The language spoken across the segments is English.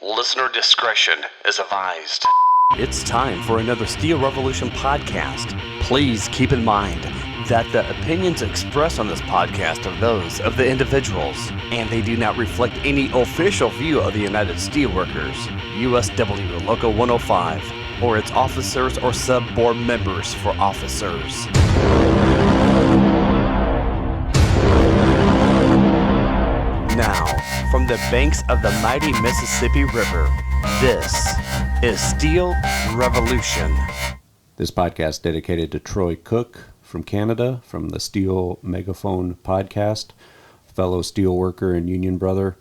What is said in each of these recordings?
Listener discretion is advised. It's time for another Steel Revolution podcast. Please keep in mind that the opinions expressed on this podcast are those of the individuals, and they do not reflect any official view of the United Steelworkers, USW Local 105, or its officers or sub-board members for officers. Now, from the banks of the mighty Mississippi River, this is Steel Revolution. This podcast dedicated to Troy Cook from Canada, from the Steel Megaphone podcast, fellow steel worker and union brother.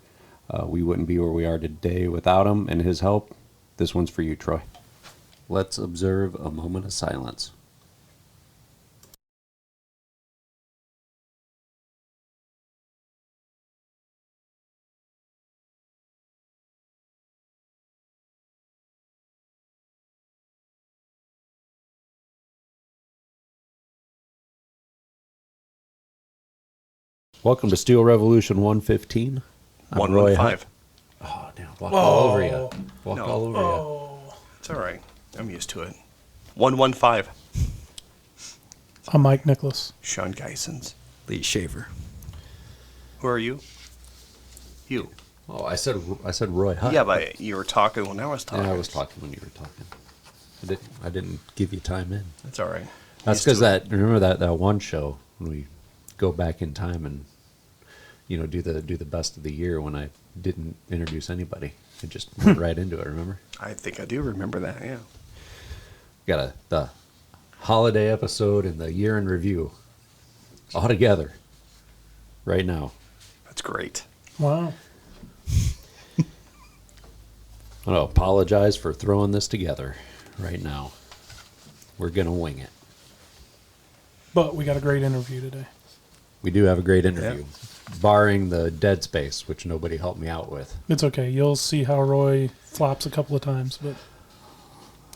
We wouldn't be where we are today without him and his help. This one's for you, Troy. Let's observe a moment of silence. Welcome to Steel Revolution 115. I'm 115. Oh, damn. Walk all over you. Walk all over you. Oh, it's all right. I'm used to it. 115. I'm Mike Nicholas. Shawn Geisens. Lee Shaver. Who are you? You. Oh, I said Roy Hutt. Yeah, but you were talking when I was talking. Yeah, I was talking when you were talking. I didn't give you time in. That's all right. That's because remember that one show when we go back in time and do the best of the year when I didn't introduce anybody. I just went right into it, remember? I think I do remember that, yeah. Got the holiday episode and the year in review all together right now. That's great. Wow. I want to apologize for throwing this together right now. We're going to wing it. But we got a great interview today. We do have a great interview, barring the dead space, which nobody helped me out with. It's okay. You'll see how Roy flops a couple of times, but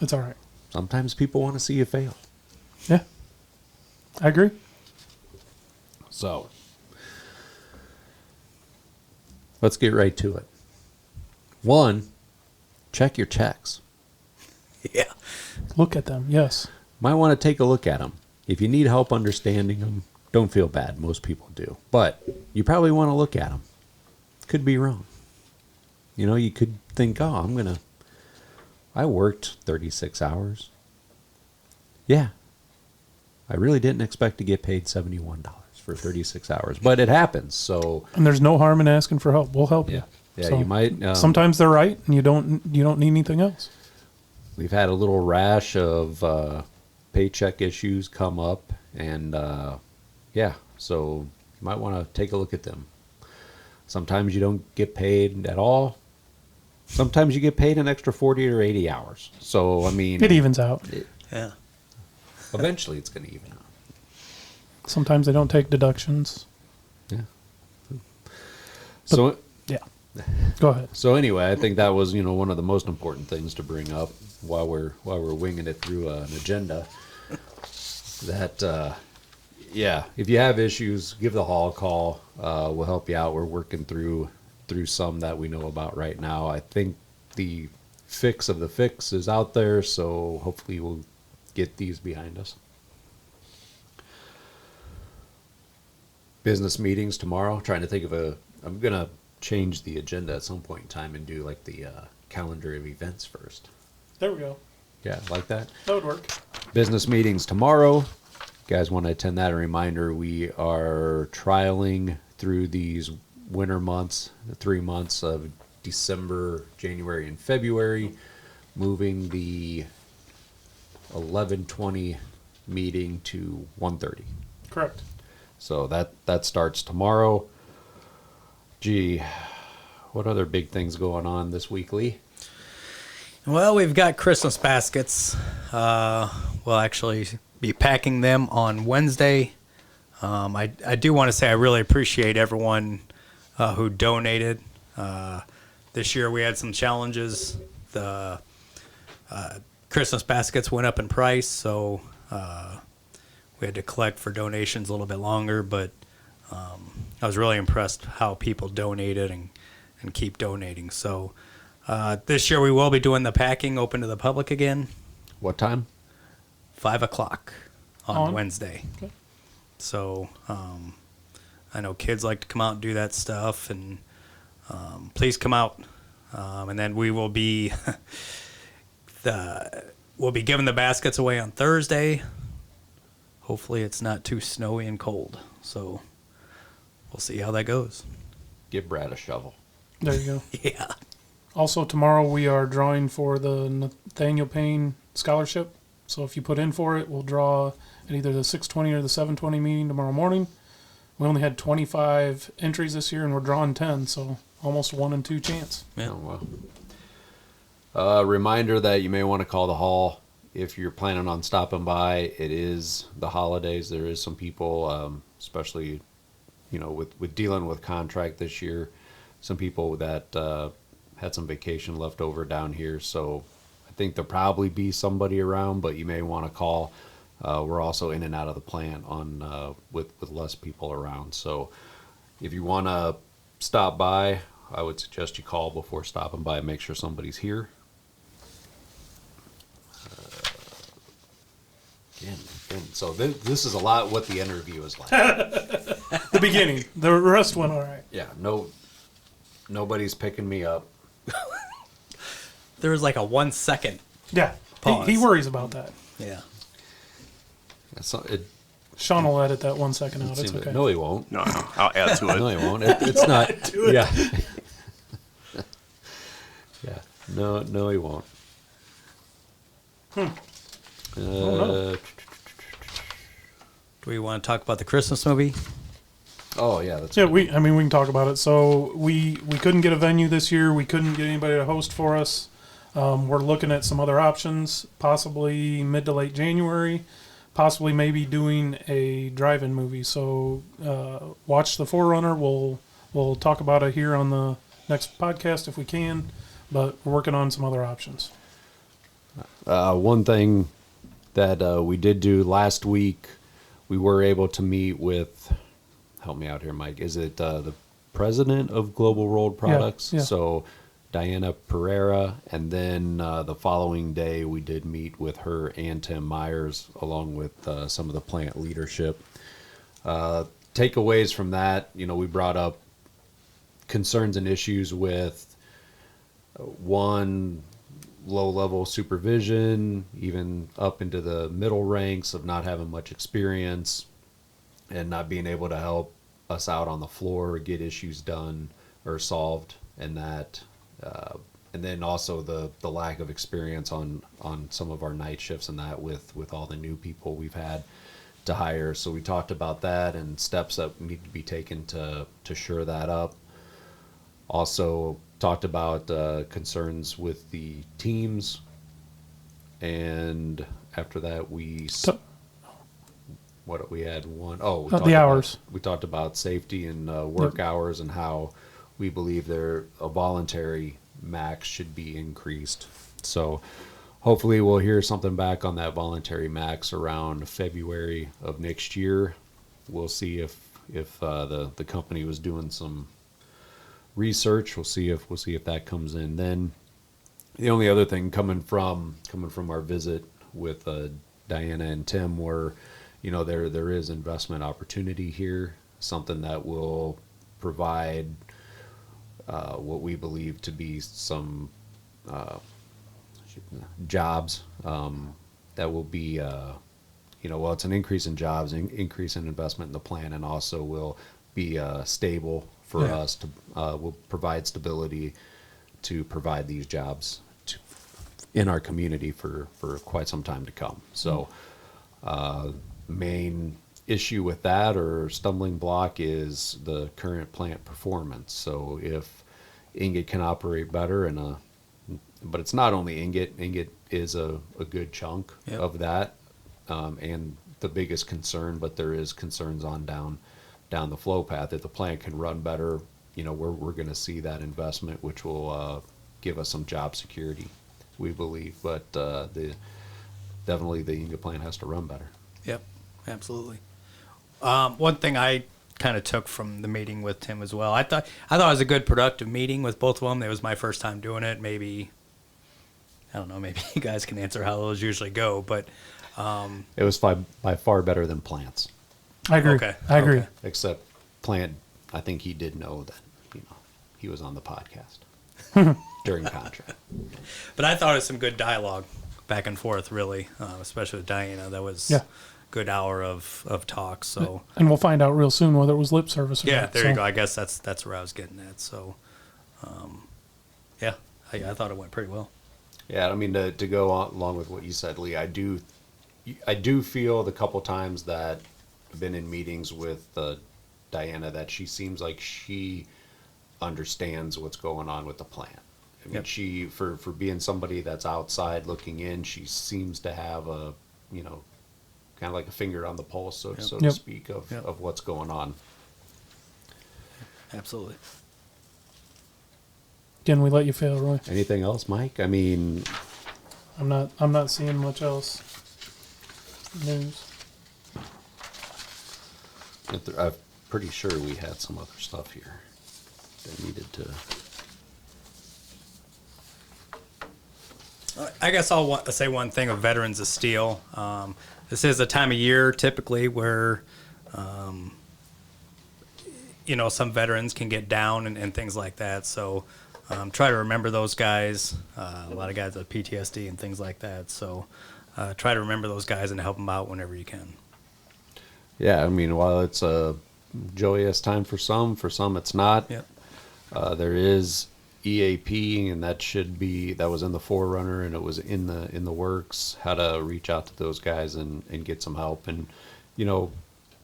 it's all right. Sometimes people want to see you fail. Yeah. I agree. So, let's get right to it. One, check your checks. Yeah. Look at them. Yes. Might want to take a look at them. If you need help understanding them, don't feel bad. Most people do. But you probably want to look at them. Could be wrong. You could think, I worked 36 hours. Yeah. I really didn't expect to get paid $71 for 36 hours. But it happens, so... And there's no harm in asking for help. We'll help you. Yeah, So, you might... sometimes they're right, and you don't need anything else. We've had a little rash of paycheck issues come up, and... so you might want to take a look at them. Sometimes you don't get paid at all. Sometimes you get paid an extra 40 or 80 hours. So, it evens out. Yeah. Eventually it's going to even out. Sometimes they don't take deductions. Yeah. So, Yeah. Go ahead. So anyway, I think that was, one of the most important things to bring up while we're winging it through an agenda. That, if you have issues, give the hall a call. We'll help you out. We're working through some that we know about right now. I think the fix of the fix is out there, so hopefully we'll get these behind us. Business meetings tomorrow. Trying to think of I'm going to change the agenda at some point in time and do like the calendar of events first. There we go. Yeah, like that. That would work. Business meetings tomorrow. Guys want to attend that. A reminder, we are trialing through these winter months, the 3 months of December, January, and February, moving the 11:20 meeting to 1:30. Correct. So that starts tomorrow. Gee, what other big things going on this week, Lee? Well, we've got Christmas baskets. We'll actually be packing them on Wednesday. I do want to say I really appreciate everyone who donated. This year we had some challenges. The Christmas baskets went up in price, so we had to collect for donations a little bit longer, but I was really impressed how people donated and keep donating. So This year we will be doing the packing open to the public again, What time? 5 o'clock on On? Wednesday. Okay. So I know kids like to come out and do that stuff, and please come out. And then we will be we'll be giving the baskets away on Thursday. Hopefully it's not too snowy and cold. So we'll see how that goes. Give Brad a shovel. There you go. Yeah. Also, tomorrow we are drawing for the Nathaniel Payne Scholarship. So if you put in for it, we'll draw at either the 6:20 or the 7:20 meeting tomorrow morning. We only had 25 entries this year, and we're drawing 10, so almost 1 in 2 chance. Yeah. Oh, well. Reminder that you may want to call the hall if you're planning on stopping by. It is the holidays. There is some people, especially, with dealing with contract this year, some people that had some vacation left over down here. So I think there'll probably be somebody around, but you may want to call. We're also in and out of the plant on with less people around. So if you want to stop by, I would suggest you call before stopping by and make sure somebody's here. So this is a lot what the interview is like. The beginning. The rest went all right. Yeah, nobody's picking me up. There was like a 1 second. Yeah. Pause. He worries about that. Yeah. Sean will edit that 1 second out. It's okay. No, he won't. No, I'll add to No, it. he won't. It's not. Yeah. Yeah. No, he won't. no. Do we want to talk about the Christmas movie? Oh yeah, that's Yeah, good. we can talk about it. So we couldn't get a venue this year. We couldn't get anybody to host for us. We're looking at some other options, possibly mid to late January, possibly maybe doing a drive-in movie. So watch The Forerunner. We'll talk about it here on the next podcast if we can, but we're working on some other options. One thing that we did do last week, we were able to meet with, help me out here, Mike, is it the president of Global Rolled Products? Yeah. So Diana Pereira, and then the following day we did meet with her and Tim Myers, along with some of the plant leadership. Takeaways from that, we brought up concerns and issues with one, low-level supervision, even up into the middle ranks of not having much experience and not being able to help us out on the floor, get issues done or solved, and that, and then also the lack of experience on some of our night shifts and that with all the new people we've had to hire. So we talked about that and steps that need to be taken to shore that up. Also talked about concerns with the teams, and after that we had one. Oh, The hours. We talked about safety and work hours and how we believe a voluntary max should be increased. So hopefully we'll hear something back on that voluntary max around February of next year. We'll see if the company was doing some research. We'll see if that comes in. Then the only other thing coming from our visit with Diana and Tim were, there is investment opportunity here, something that will provide what we believe to be some jobs that will be it's an increase in jobs, increase in investment in the plant, and also will be stable for us to will provide stability to provide these jobs in our community for quite some time to come. So main issue with that or stumbling block is the current plant performance. So if ingot can operate better but it's not only ingot is a good chunk of that, and the biggest concern, but there is concerns on down the flow path. If the plant can run better, we're going to see that investment, which will give us some job security, we believe. But definitely the ingot plant has to run better. Yep, absolutely. One thing I kind of took from the meeting with Tim as well. I thought it was a good productive meeting with both of them. It was my first time doing it. Maybe I don't know. Maybe you guys can answer how those usually go, but It was by far better than Plant's. I agree. Okay. I agree. Okay. Except Plant, I think he did know that, he was on the podcast during contract. But I thought it was some good dialogue back and forth, really, especially with Diana. That was Yeah. good hour of talk. So And we'll find out real soon whether it was lip service or yeah, not. there So, you go. I guess that's where I was getting at. So yeah, I thought it went pretty well. Yeah, I mean, to go along with what you said, Lee, I do feel the couple times that I've been in meetings with Diana that she seems like she understands what's going on with the plant. I mean, Yep. she, for being somebody that's outside looking in, she seems to have a, kind of like a finger on the pulse, so to Yep. speak, Yep. of what's going on. Absolutely. Again, we let you fail, Roy. Anything else, Mike? I mean, I'm not seeing much else. News. I'm pretty sure we had some other stuff here that needed to. I guess I'll say one thing of Veterans of Steel. This is a time of year typically where, some veterans can get down and things like that. So try to remember those guys. A lot of guys have PTSD and things like that. So try to remember those guys and help them out whenever you can. Yeah, I mean, while it's a joyous time for some it's not. Yep. There is EAP, and that was in the forerunner, and it was in the works. How to reach out to those guys and get some help, and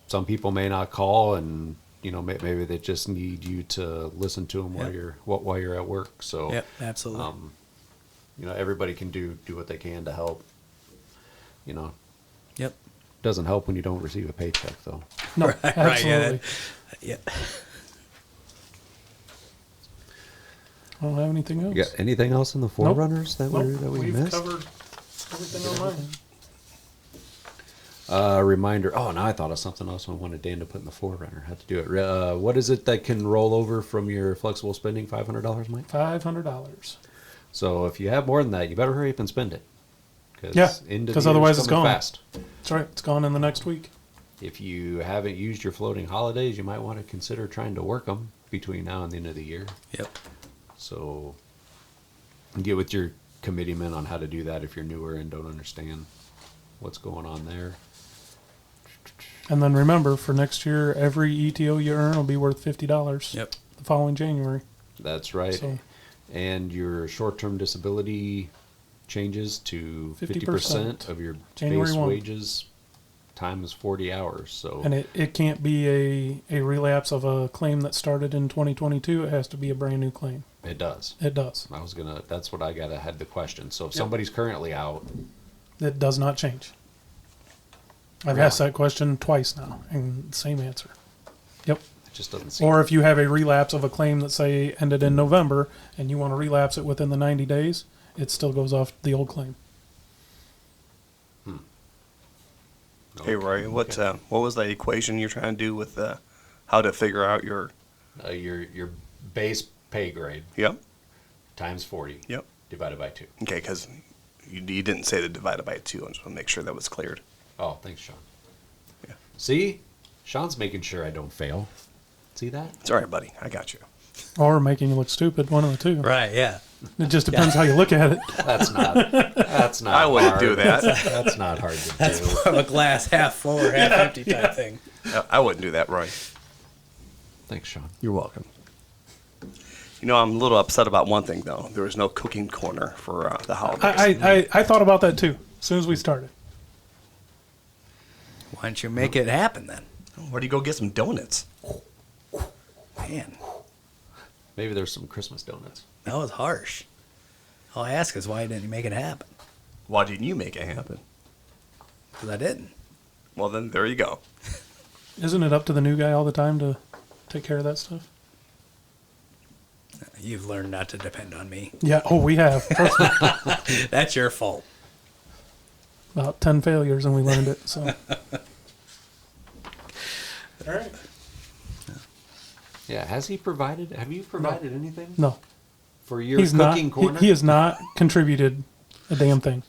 some people may not call, and maybe they just need you to listen to them while you're at work. So Yep, absolutely. Everybody can do what they can to help. Yep. Doesn't help when you don't receive a paycheck, though. No, Right, yeah, absolutely. Yeah. I don't have anything else. You got anything else in the forerunners that we We've missed? covered everything on mine. Reminder. Oh, now I thought of something else I wanted Dan to put in the forerunner. Had to do it. What is it that can roll over from your flexible spending? $500, Mike. $500. So if you have more than that, you better hurry up and spend it. Yeah, because otherwise it's gone. Fast. That's right. It's gone in the next week. If you haven't used your floating holidays, you might want to consider trying to work them between now and the end of the year. Yep. So get with your committeeman on how to do that if you're newer and don't understand what's going on there. And then remember, for next year, every ETO you earn will be worth $50 Yep. the following January. That's right. So- And your short-term disability changes to 50% 50% of your January base 1. wages times 40 hours. So And it can't be a relapse of a claim that started in 2022. It has to be a brand new claim. it does. It does. That's what I had the question. So if somebody's currently out, It does not change. I've Really? asked that question twice now, and same answer. Yep. it just doesn't seem. Or if you have a relapse of a claim that, say, ended in November, and you want to relapse it within the 90 days, it still goes off the old claim. Hey, Roy, what was that equation you're trying to do with how to figure out your? Your base pay grade Yep. times 40 Yep. divided by 2. Okay, because you didn't say to divide it by 2. I just want to make sure that was cleared. Oh, thanks, Sean. Yeah. See? Sean's making sure I don't fail. See that? It's all right, buddy. I got you. Or making you look stupid, one of the two. Right. Yeah. It just depends how you look at it. That's not I wouldn't hard. do that. That's not hard to That's do. more of a glass half full or half empty type thing. I wouldn't do that, Roy. Thanks, Sean. You're welcome. I'm a little upset about one thing, though. There was no cooking corner for the holidays. I thought about that too, as soon as we started. Why don't you make it happen then? Where do you go get some donuts? Man, Maybe there's some Christmas donuts. that was harsh. All I ask is why didn't you make it happen? Why didn't you make it happen? Because I didn't. Well, then there you go. Isn't it up to the new guy all the time to take care of that stuff? You've learned not to depend on me. Yeah. Oh, we have. Trust me. That's your fault. About 10 failures and we learned it. So. All right. Yeah, have you provided anything No, for your he's cooking not. corner? He has not contributed a damn thing.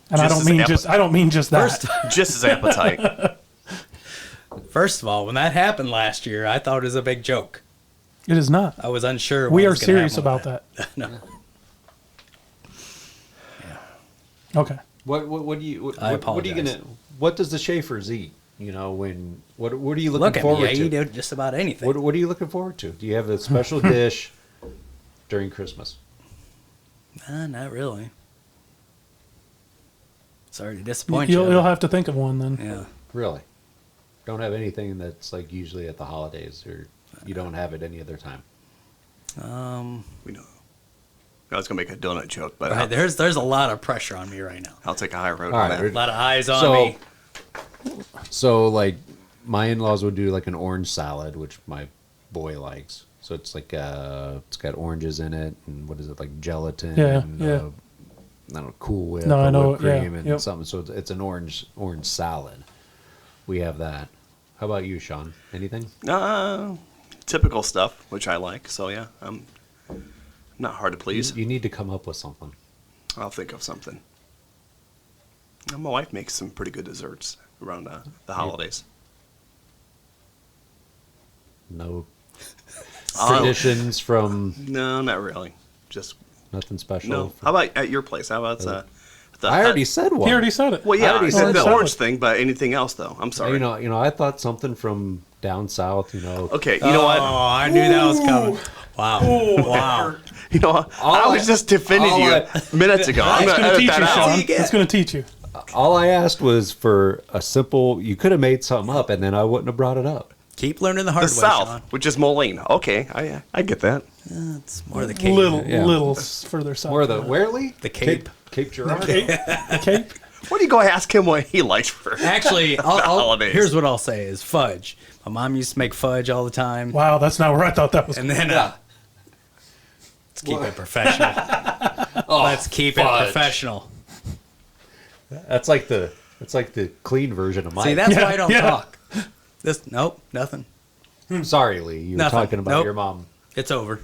And Just I don't mean just that. Just his appetite. First of all, when that happened last year, I thought it was a big joke. It is not. I was unsure. We what are was gonna serious happen about with that. No, Okay. What do you? I what are you apologize. gonna? What does the Schaefer's eat? You know, what are you looking look at forward me. I to? eat just about anything. What are you looking forward to? Do you have a special dish during Christmas? Nah, not really. Sorry to disappoint You'll you. have to think of one then. Yeah. Really? Don't have anything that's like usually at the holidays, or you don't have it any other time? We know. I was gonna make a donut joke, but Right, there's a lot of pressure on me right now. I'll take a high road All on right, that. A lot of eyes on So- me. So like my in-laws would do like an orange salad, which my boy likes. So it's like it's got oranges in it, and what is it, like gelatin? Yeah, and, yeah. I don't know, Cool Whip. No, or I know, whipped cream yeah, and yep. something. So it's an orange salad. We have that. How about you, Shawn? Anything? Typical stuff, which I like. So yeah, I'm not hard to please. You need to come up with something. I'll think of something. My wife makes some pretty good desserts around the holidays. No Oh. traditions from No, not really. Just nothing special. no. How about at your place? How about the? I already said one. He already said it. Well, yeah, I already I said said the salad. orange thing, but anything else though? I'm sorry. You know, I thought something from down south. You know, Okay, you know Oh, what? I knew that was coming. Wow. Wow. You know what? I was just defending you minutes ago. I'm It's gonna going to edit teach that you, out. Sean. you get. It's going to teach you. all I asked was for a simple. You could have made something up, and then I wouldn't have brought it up. Keep learning the hard The way, South, Sean. which is Moline. Okay, I get that. It's more the Cape. Little further south. Where the Wherely? The Cape. Cape Girardeau. The Cape? Why don't you go ask him what he likes for? Actually, holidays. here's what I'll say is fudge. My mom used to make fudge all the time. Wow, that's not where I thought that was. And then, let's keep it professional. Oh, Let's keep it fudge. professional. That's like the clean version of mine. See, that's Yeah, why I don't yeah. talk. Nope, nothing. Sorry, Lee. You were Nothing. talking about Nope. your mom. It's over.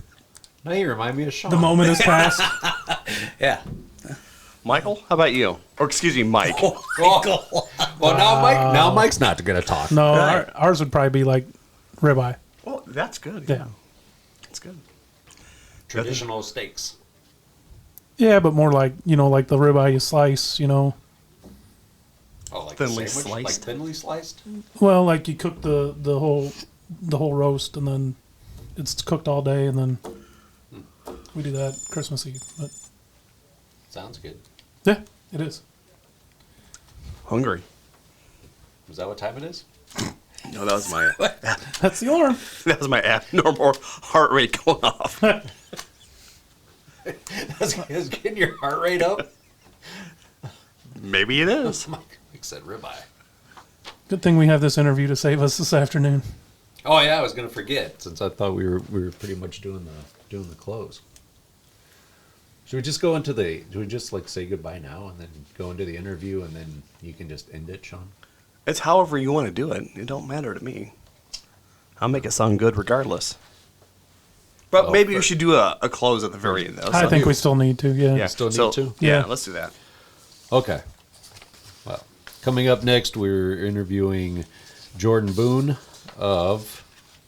Now you remind me of Shawn. The moment has passed. Yeah. Michael, how about you? Or excuse me, Mike. Well, now Mike's not going to talk. No, Right. ours would probably be like ribeye. Well, that's good. Yeah. That's good. Traditional steaks. Yeah, but more like, like the ribeye you slice, Oh, like Thinly a sandwich? Like sliced? thinly sliced? Well, like you cook the whole roast and then it's cooked all day and then we do that Christmas Eve. But Sounds good. yeah, it is. Hungry. Is that what time it is? No, that was my That's the alarm. that was my abnormal heart rate going off. Is getting your heart rate up? Maybe it is. Mike said ribeye. Good thing we have this interview to save us this afternoon. Oh yeah, I was gonna forget since I thought we were pretty much doing the close. Should we just go into should we just like say goodbye now and then go into the interview and then you can just end it, Shawn? It's however you want to do it. It don't matter to me. I'll make it sound good regardless. But Oh, maybe we for- should do a close at the very end, though. I think we still need to, yeah. yeah. Still need so, to? Yeah, Yeah. let's do that. Okay. Well, coming up next, we're interviewing Jordan Boone of.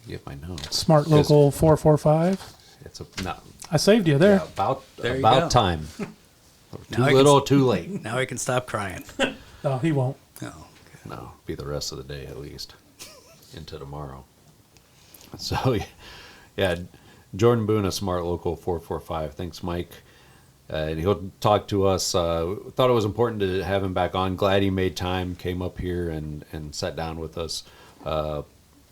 Get my notes. Smart Local 445. It's no, I saved you there. yeah, There you about go. time. Too Now I can little, too late. Now I can stop crying. No, he won't. Oh, No, be the rest of the day at least, into tomorrow. So, yeah, Jordan Boone, a Smart Local 445. Thanks, Mike. And he'll talk to us. Thought it was important to have him back on. Glad he made time, came up here and sat down with us.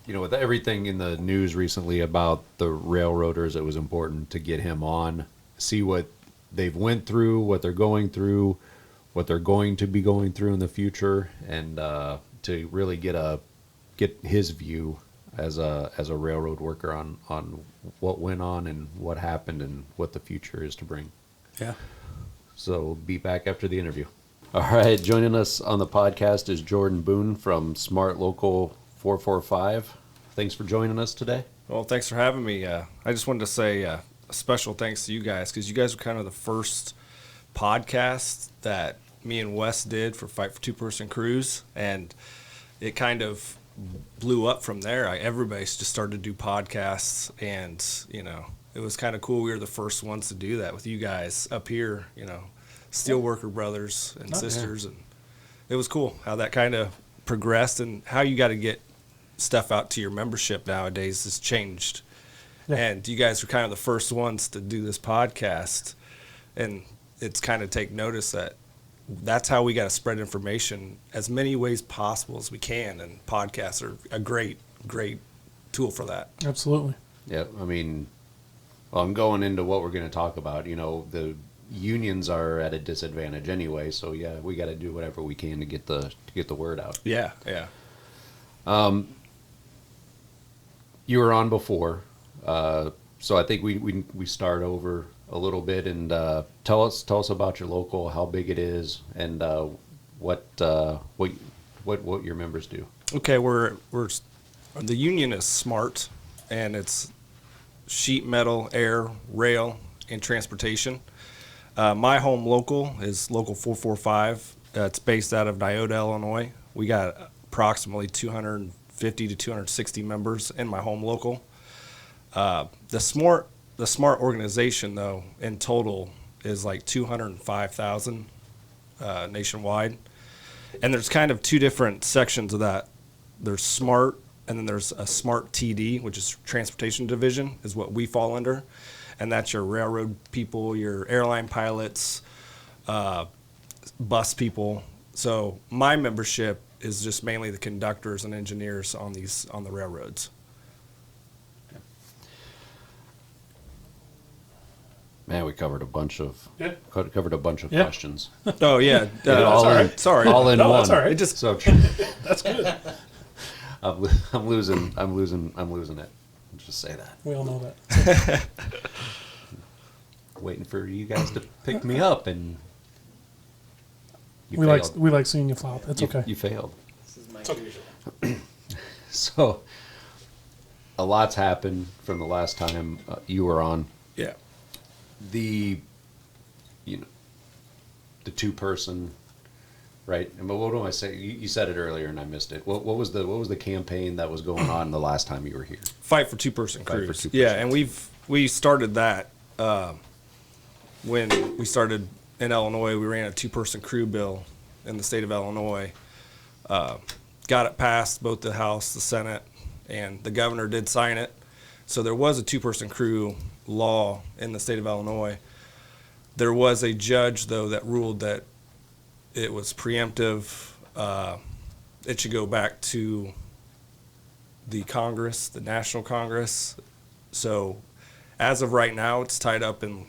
With everything in the news recently about the railroaders, it was important to get him on, see what they've went through, what they're going through, what they're going to be going through in the future, and to really get his view as a railroad worker on what went on and what happened and what the future is to bring. yeah. So we'll be back after the interview. All right, joining us on the podcast is Jordan Boone from Smart Local 445. thanks for joining us today. Well, thanks for having me. I just wanted to say a special thanks to you guys, because you guys were kind of the first podcast that me and Wes did for Fight for Two Person Crews, and it kind of blew up from there. Everybody just started to do podcasts, and it was kind of cool. We were the first ones to do that with you guys up here, Steelworker brothers and sisters, and it was cool how that kind of progressed, and how you got to get stuff out to your membership nowadays has changed. And you guys were kind of the first ones to do this podcast, and it's kind of take notice that's how we got to spread information as many ways possible as we can, and podcasts are a great tool for that. Absolutely. Yeah, I mean, well, I'm going into what we're going to talk about. The unions are at a disadvantage anyway, so yeah, we got to do whatever we can to get the word out. Yeah. You were on before, so I think we start over a little bit, and tell us about your local, how big it is, and what your members do. Okay, we're the union is SMART, and it's sheet metal, air, rail, and transportation. My home local is Local 445. It's based out of Niota, Illinois. We got approximately 250 to 260 members in my home local. The SMART organization, though, in total is like 205,000 nationwide. And there's kind of two different sections of that. There's SMART, and then there's a SMART TD, which is Transportation Division, is what we fall under. And that's your railroad people, your airline pilots, bus people. So my membership is just mainly the conductors and engineers on the railroads. Man, we covered a bunch of questions. Oh yeah, all sorry. in, Sorry. all in No, one. that's all right. It just So That's good. I'm losing it. I'll just say that. We all know that. Waiting for you guys to pick me up, and you We failed. like seeing you flop. It's You- okay. You failed. This is my usual. So a lot's happened from the last time you were on. yeah. The two-person, right? And what do I say? You said it earlier, and I missed it. What was the campaign that was going on the last time you were here? Fight for Two Person Fight for Crews. Two Yeah, Person. and we started that when we started in Illinois. We ran a 2-person crew bill in the state of Illinois. Got it passed, both the House, the Senate, and the governor did sign it. So there was a 2-person crew law in the state of Illinois. There was a judge, though, that ruled that it was preemptive. It should go back to the Congress, the National Congress. So as of right now, it's tied up in,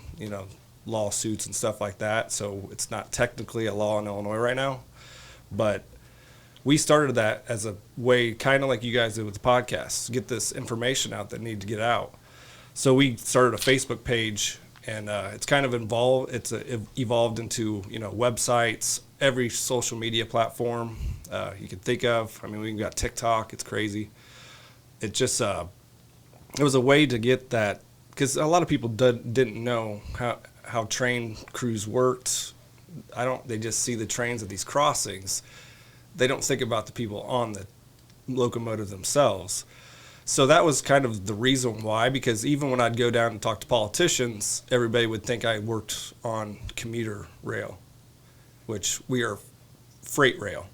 lawsuits and stuff like that. So it's not technically a law in Illinois right now. But we started that as a way, kind of like you guys did with the podcast, get this information out that need to get out. So we started a Facebook page, and it's kind of involved. It's evolved into websites, every social media platform you can think of. I mean, we got TikTok. It's crazy. It just it was a way to get that, because a lot of people didn't know how train crews worked. They just see the trains at these crossings. They don't think about the people on the locomotive themselves. So that was kind of the reason why, because even when I'd go down and talk to politicians, everybody would think I worked on commuter rail, which we are freight rail.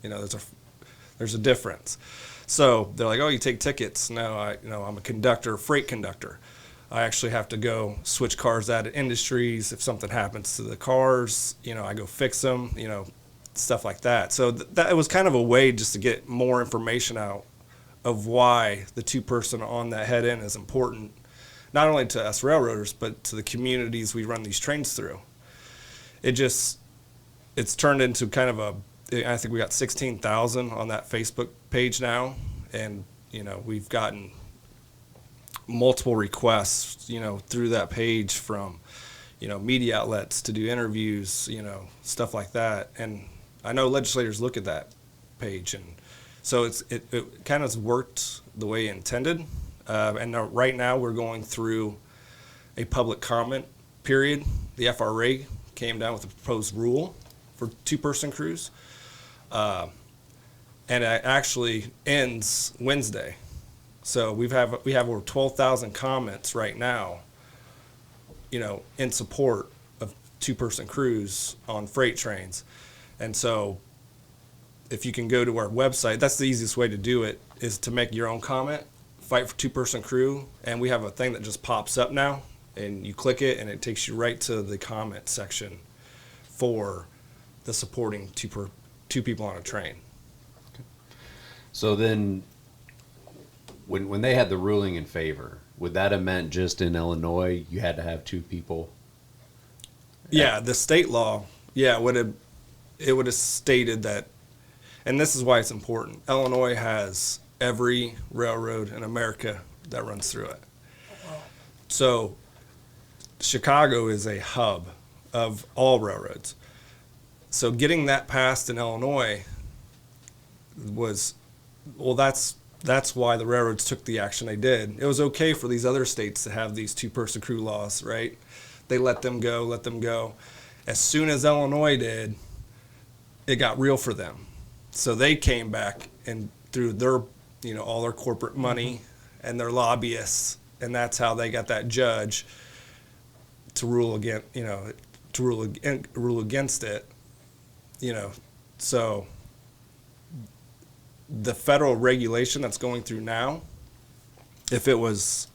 There's a difference. So they're like, oh, you take tickets. No, I'm a conductor, freight conductor. I actually have to go switch cars out at Industries. If something happens to the cars, I go fix them, stuff like that. So that was kind of a way just to get more information out of why the 2-person on that head end is important, not only to us railroaders, but to the communities we run these trains through. It's turned into kind of I think we got 16,000 on that Facebook page now. And, we've gotten multiple requests, through that page from, media outlets to do interviews, stuff like that. And I know legislators look at that page, and So it kind of worked the way intended. And right now we're going through a public comment period. The FRA came down with a proposed rule for two-person crews. And it actually ends Wednesday. So we have over 12,000 comments right now, in support of two-person crews on freight trains. And so if you can go to our website, that's the easiest way to do it, is to make your own comment, fight for two-person crew. And we have a thing that just pops up now, and you click it, and it takes you right to the comment section for the supporting two people on a train. So then, when they had the ruling in favor, would that have meant just in Illinois you had to have two people? Yeah, the state law, it would have stated that, and this is why it's important. Illinois has every railroad in America that runs through it. So Chicago is a hub of all railroads. So getting that passed in Illinois was, that's why the railroads took the action they did. It was okay for these other states to have these two-person crew laws, right? They let them go. As soon as Illinois did, it got real for them. So they came back and through their, all their corporate money and their lobbyists, and that's how they got that judge to rule against it. So the federal regulation that's going through now, if it was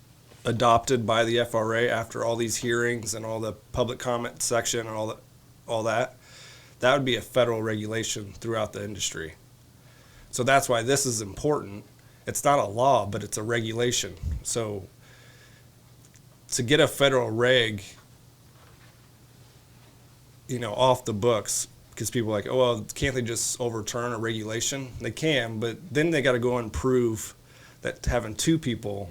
adopted by the FRA after all these hearings and all the public comment section and all that would be a federal regulation throughout the industry. So that's why this is important. It's not a law, but it's a regulation. So to get a federal reg, off the books, because people are like, oh, well, can't they just overturn a regulation? They can, but then they got to go and prove that having two people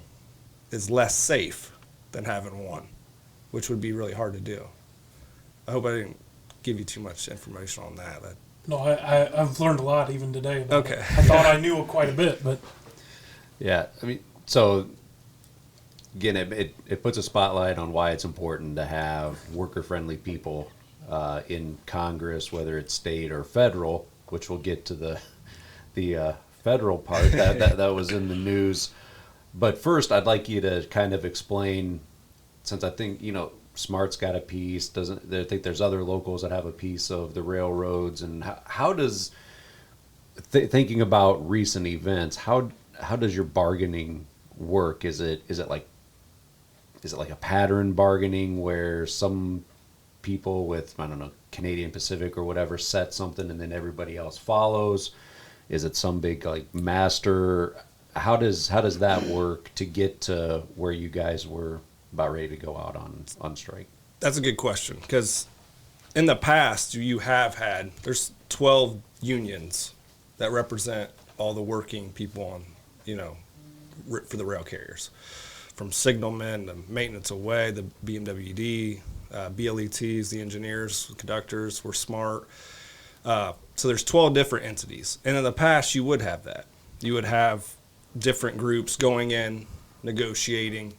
is less safe than having one, which would be really hard to do. I hope I didn't give you too much information on that. No, I've learned a lot even today. About Okay. it. I thought I knew quite a bit, but Yeah, so again, it puts a spotlight on why it's important to have worker-friendly people in Congress, whether it's state or federal, which we'll get to the federal part that was in the news. But first, I'd like you to kind of explain, since I think Smart's got a piece. I think there's other locals that have a piece of the railroads, and how does thinking about recent events, how does your bargaining work? Is it like a pattern bargaining where some people with, I don't know, Canadian Pacific or whatever set something and then everybody else follows? Is it some big like master? How does that work to get to where you guys were about ready to go out on strike? That's a good question, because in the past there's 12 unions that represent all the working people on, for the rail carriers, from signalmen to maintenance away, the BMWD, BLETs, the engineers, conductors, were Smart. So there's 12 different entities. And in the past, you would have that. You would have different groups going in, negotiating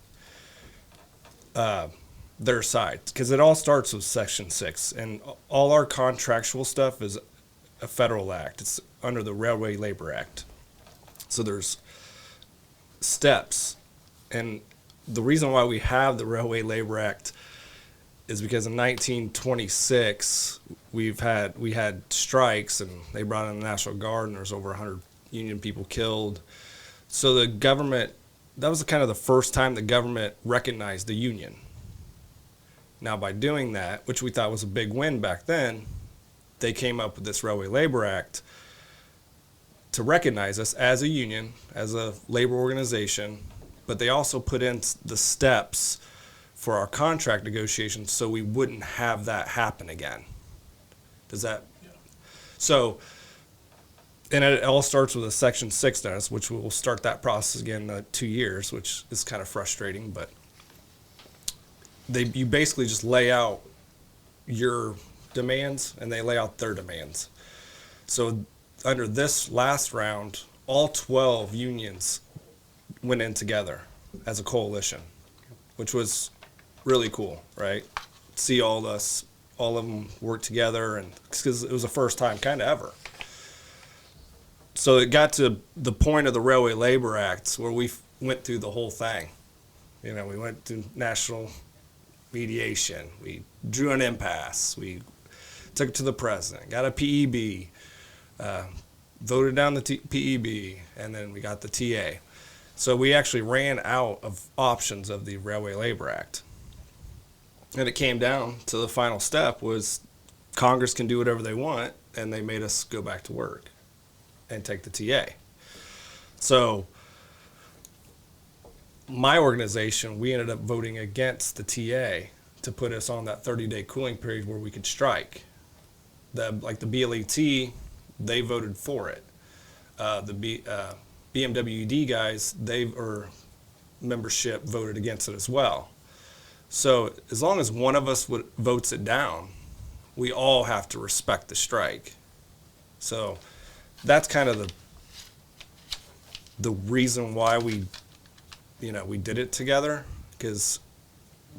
their side. Because it all starts with Section 6. And all our contractual stuff is a federal act. It's under the Railway Labor Act. So there's steps. And the reason why we have the Railway Labor Act is because in 1926 we had strikes, and they brought in the National Guard, and there's over 100 union people killed. So the government, that was kind of the first time the government recognized the union. Now by doing that, which we thought was a big win back then, they came up with this Railway Labor Act to recognize us as a union, as a labor organization, but they also put in the steps for our contract negotiations so we wouldn't have that happen again. Does that? Yeah. So, and it all starts with a Section 6 notice, which we'll start that process again in 2 years, which is kind of frustrating, but you basically just lay out your demands and they lay out their demands. So under this last round, all 12 unions went in together as a coalition, which was really cool, right? See all of them work together, and because it was the first time kind of ever. So it got to the point of the Railway Labor Act where we went through the whole thing. We went to national mediation. We drew an impasse. We took it to the president, got a PEB, voted down the PEB, and then we got the TA. So we actually ran out of options of the Railway Labor Act. And it came down to the final step was Congress can do whatever they want, and they made us go back to work and take the TA. So my organization, we ended up voting against the TA to put us on that 30-day cooling period where we could strike. The BLET, they voted for it. The BMWD guys, membership voted against it as well. So as long as one of us votes it down, we all have to respect the strike. So that's kind of the reason why we did it together, because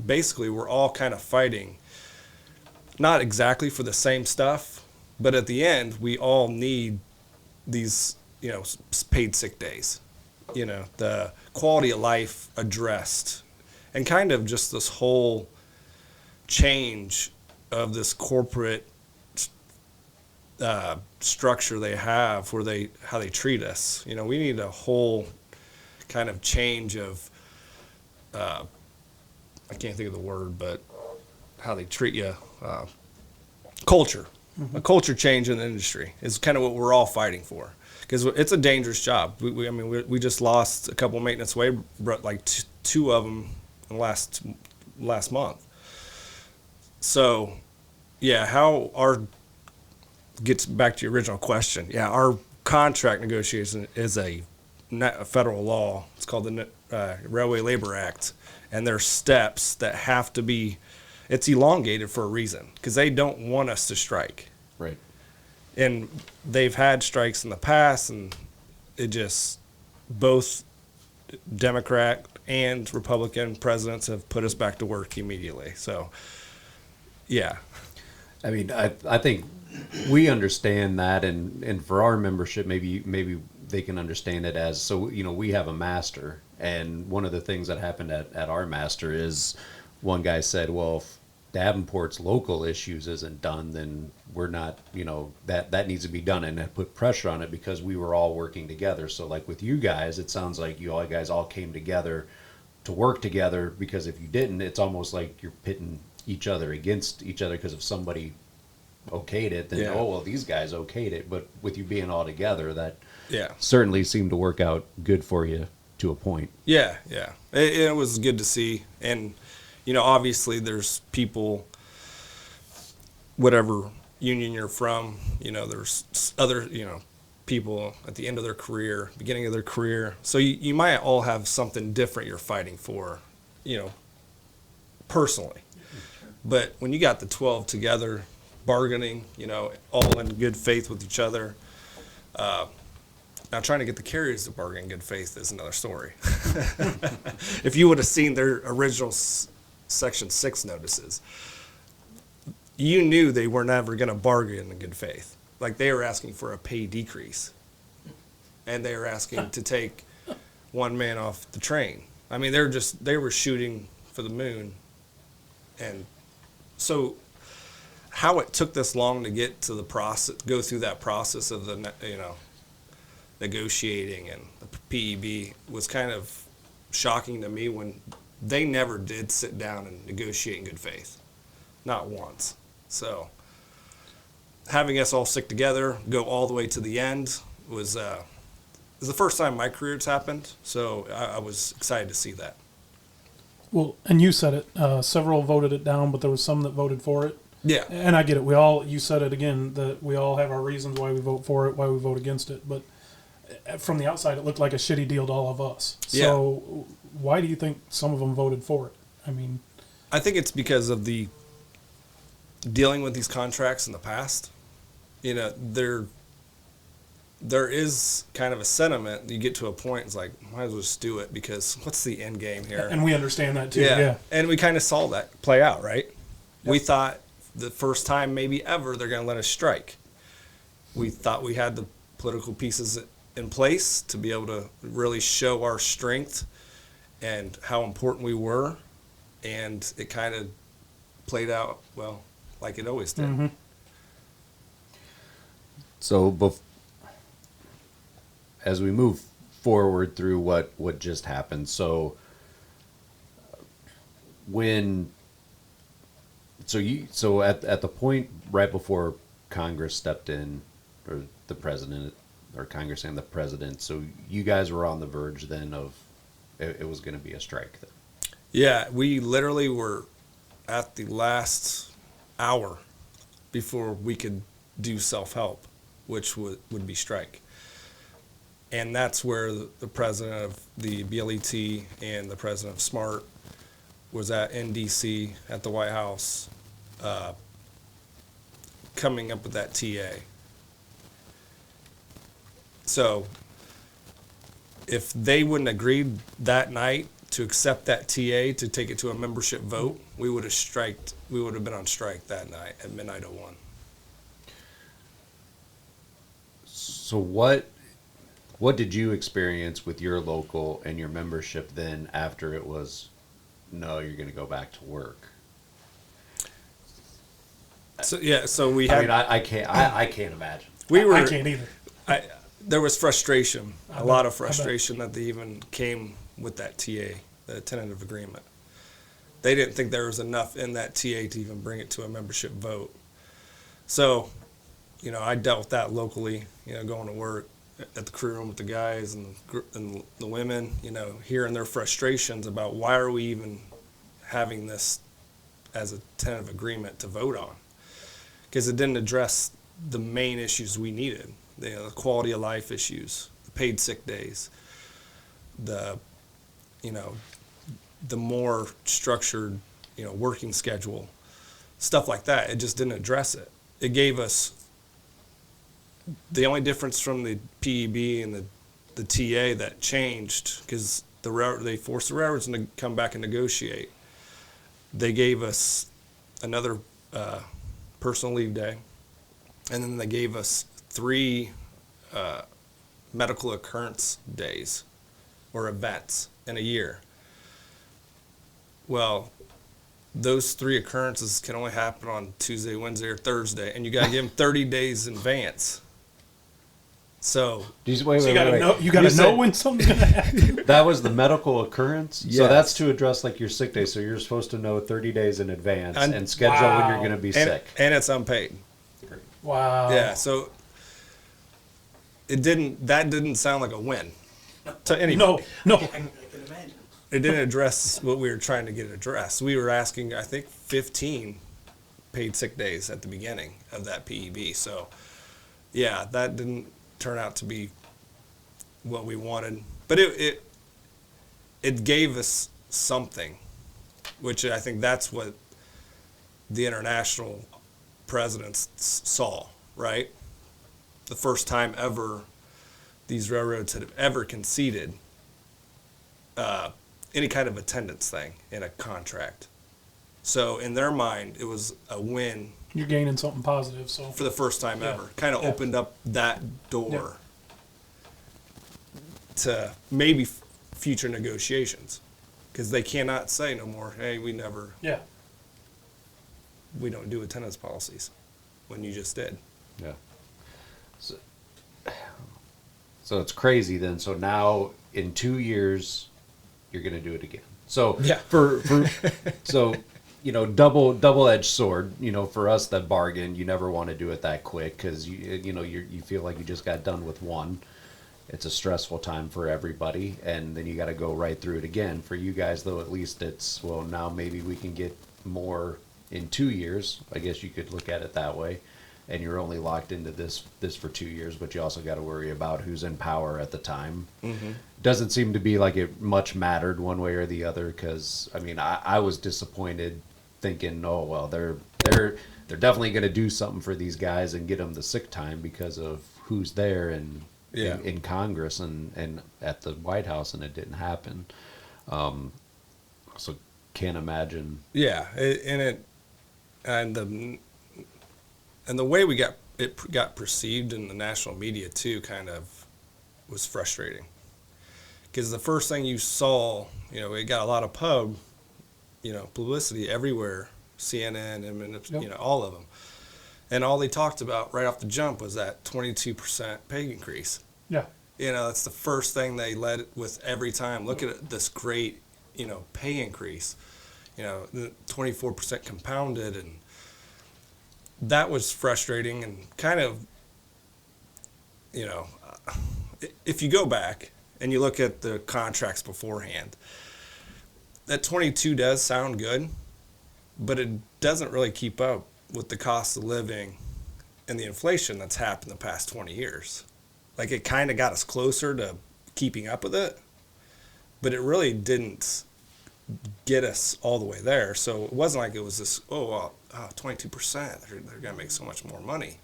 basically we're all kind of fighting, not exactly for the same stuff, but at the end we all need these, paid sick days, the quality of life addressed, and kind of just this whole change of this corporate structure they have how they treat us. We need a whole kind of change of I can't think of the word, but how they treat you, culture. A culture change in the industry is kind of what we're all fighting for, because it's a dangerous job. We just lost a couple of maintenance labor, like two of them in the last month. So yeah, gets back to your original question. Yeah, our contract negotiation is a federal law. It's called the Railway Labor Act, and there's steps that have to be. It's elongated for a reason, because they don't want us to strike. Right. And they've had strikes in the past, and it just both Democrat and Republican presidents have put us back to work immediately. So, yeah. I mean, I think we understand that, and for our membership, maybe they can understand it as, so, we have a master, and one of the things that happened at our master is one guy said, well, if Davenport's local issues isn't done, then we're not, that needs to be done, and that put pressure on it because we were all working together. So like with you guys, it sounds like you guys all came together to work together, because if you didn't, it's almost like you're pitting each other against each other, because if somebody okayed it, then these guys okayed it. But with you being all together, that certainly seemed to work out good for you to a point. Yeah. It was good to see. And obviously there's people, whatever union you're from, there's other, people at the end of their career, beginning of their career. So you might all have something different you're fighting for, personally. But when you got the 12 together, bargaining, all in good faith with each other. Now, trying to get the carriers to bargain in good faith is another story. If you would have seen their original Section 6 notices, you knew they were never going to bargain in good faith. Like, they were asking for a pay decrease, and they were asking to take one man off the train. I mean, they were shooting for the moon. And so how it took this long to get to the process, go through that process of the, negotiating and the PEB was kind of shocking to me, when they never did sit down and negotiate in good faith. Not once. So having us all stick together, go all the way to the end was the first time in my career it's happened. So I was excited to see that. Well, and you said it. Several voted it down, but there was some that voted for it. Yeah. And I get it. You said it again, that we all have our reasons why we vote for it, why we vote against it. But from the outside, it looked like a shitty deal to all of us. So why do you think some of them voted for it? I mean, I think it's because of the dealing with these contracts in the past. there is kind of a sentiment. You get to a point, it's like, might as well just do it, because what's the end game here? And we understand that too. Yeah. And we kind of saw that play out, right? We thought the first time maybe ever they're going to let us strike. We thought we had the political pieces in place to be able to really show our strength and how important we were, and it kind of played out, well, like it always did. Mm-hmm. So, as we move forward through what just happened, so at the point right before Congress stepped in, or the president, or Congress and the president, so you guys were on the verge then of it was going to be a strike then. Yeah, we literally were at the last hour before we could do self-help, which would be strike. And that's where the president of the BLET and the president of SMART was in D.C. at the White House, coming up with that TA. So if they wouldn't agreed that night to accept that TA to take it to a membership vote, we would have been on strike that night at midnight 01. So what did you experience with your local and your membership then after it was, no, you're going to go back to work? So we had. I can't imagine. I can't either. There was frustration, a lot of frustration that they even came with that TA, the tentative agreement. They didn't think there was enough in that TA to even bring it to a membership vote. So, I dealt with that locally, going to work at the crew room with the guys and the women, hearing their frustrations about why are we even having this as a tentative agreement to vote on? Because it didn't address the main issues we needed. The quality of life issues, the paid sick days, the more structured, working schedule, stuff like that. It just didn't address it. It gave us the only difference from the PEB and the TA that changed, because they forced the railroads to come back and negotiate. They gave us another personal leave day, and then they gave us 3 medical occurrence days or events in a year. Well, those 3 occurrences can only happen on Tuesday, Wednesday, or Thursday, and you got to give them 30 days in advance. So you got to know when something's going to happen. That was the medical occurrence? Yes. So that's to address like your sick day. So you're supposed to know 30 days in advance and schedule when you're going to be sick. And it's unpaid. Wow. Yeah, so that didn't sound like a win to anybody. No. I can imagine. It didn't address what we were trying to get addressed. We were asking, I think, 15 paid sick days at the beginning of that PEB. So, yeah, that didn't turn out to be what we wanted. But it gave us something, which I think that's what the international presidents saw, right? The first time ever these railroads had ever conceded any kind of attendance thing in a contract. So in their mind, it was a win. You're gaining something positive. So For the first time ever. Kind of opened up that door to maybe future negotiations. Because they cannot say no more, hey, we don't do attendance policies, when you just did. Yeah. So it's crazy then. So now in 2 years, you're going to do it again. So Yeah. for so double-edged sword. For us that bargain, you never want to do it that quick because you feel like you just got done with one. It's a stressful time for everybody, and then you got to go right through it again. For you guys, though, at least it's now maybe we can get more in 2 years. I guess you could look at it that way. And you're only locked into this for 2 years, but you also got to worry about who's in power at the time. Mm-hmm. Doesn't seem to be like it much mattered one way or the other, because I was disappointed, thinking, oh well, they're definitely going to do something for these guys and get them the sick time because of who's there and Yeah. in Congress and at the White House, and it didn't happen. So can't imagine. Yeah, and the way it got perceived in the national media too kind of was frustrating. Because the first thing you saw, it got a lot of publicity everywhere, CNN, and all of them. And all they talked about right off the jump was that 22% pay increase. Yeah. That's the first thing they led with every time. Look at this great, pay increase. The 24% compounded, and that was frustrating and kind of, if you go back and you look at the contracts beforehand, that 22 does sound good, but it doesn't really keep up with the cost of living and the inflation that's happened the past 20 years. Like, it kind of got us closer to keeping up with it, but it really didn't get us all the way there. So it wasn't like it was this, 22%, they're going to make so much more money.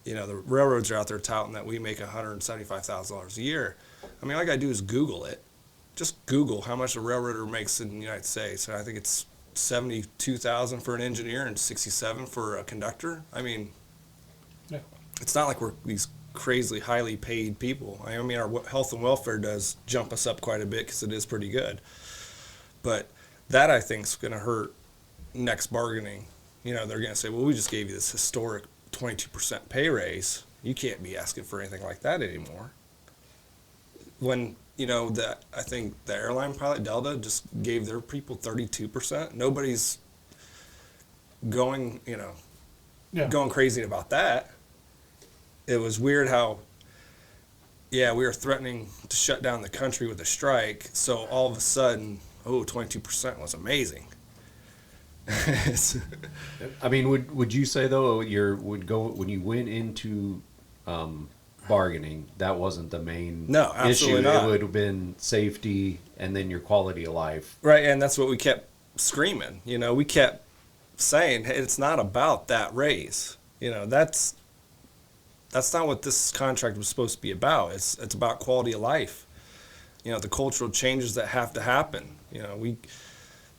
The railroads are out there touting that we make $175,000 a year. I mean, all I got to do is Google it. Just Google how much a railroader makes in the United States. And I think it's $72,000 for an engineer and $67,000 for a conductor. I mean, Yeah. it's not like we're these crazily highly paid people. I mean, our health and welfare does jump us up quite a bit because it is pretty good. But that, I think, is going to hurt next bargaining. They're going to say, well, we just gave you this historic 22% pay raise. You can't be asking for anything like that anymore. When, I think the airline pilot, Delta, just gave their people 32%. Nobody's going, going crazy about that. It was weird how, we were threatening to shut down the country with a strike. So all of a sudden, 22% was amazing. I mean, would you say though when you went into bargaining, that wasn't the main No, absolutely issue? not. It would have been safety and then your quality of life. Right, and that's what we kept screaming. We kept saying, hey, it's not about that raise. That's not what this contract was supposed to be about. It's about quality of life. The cultural changes that have to happen.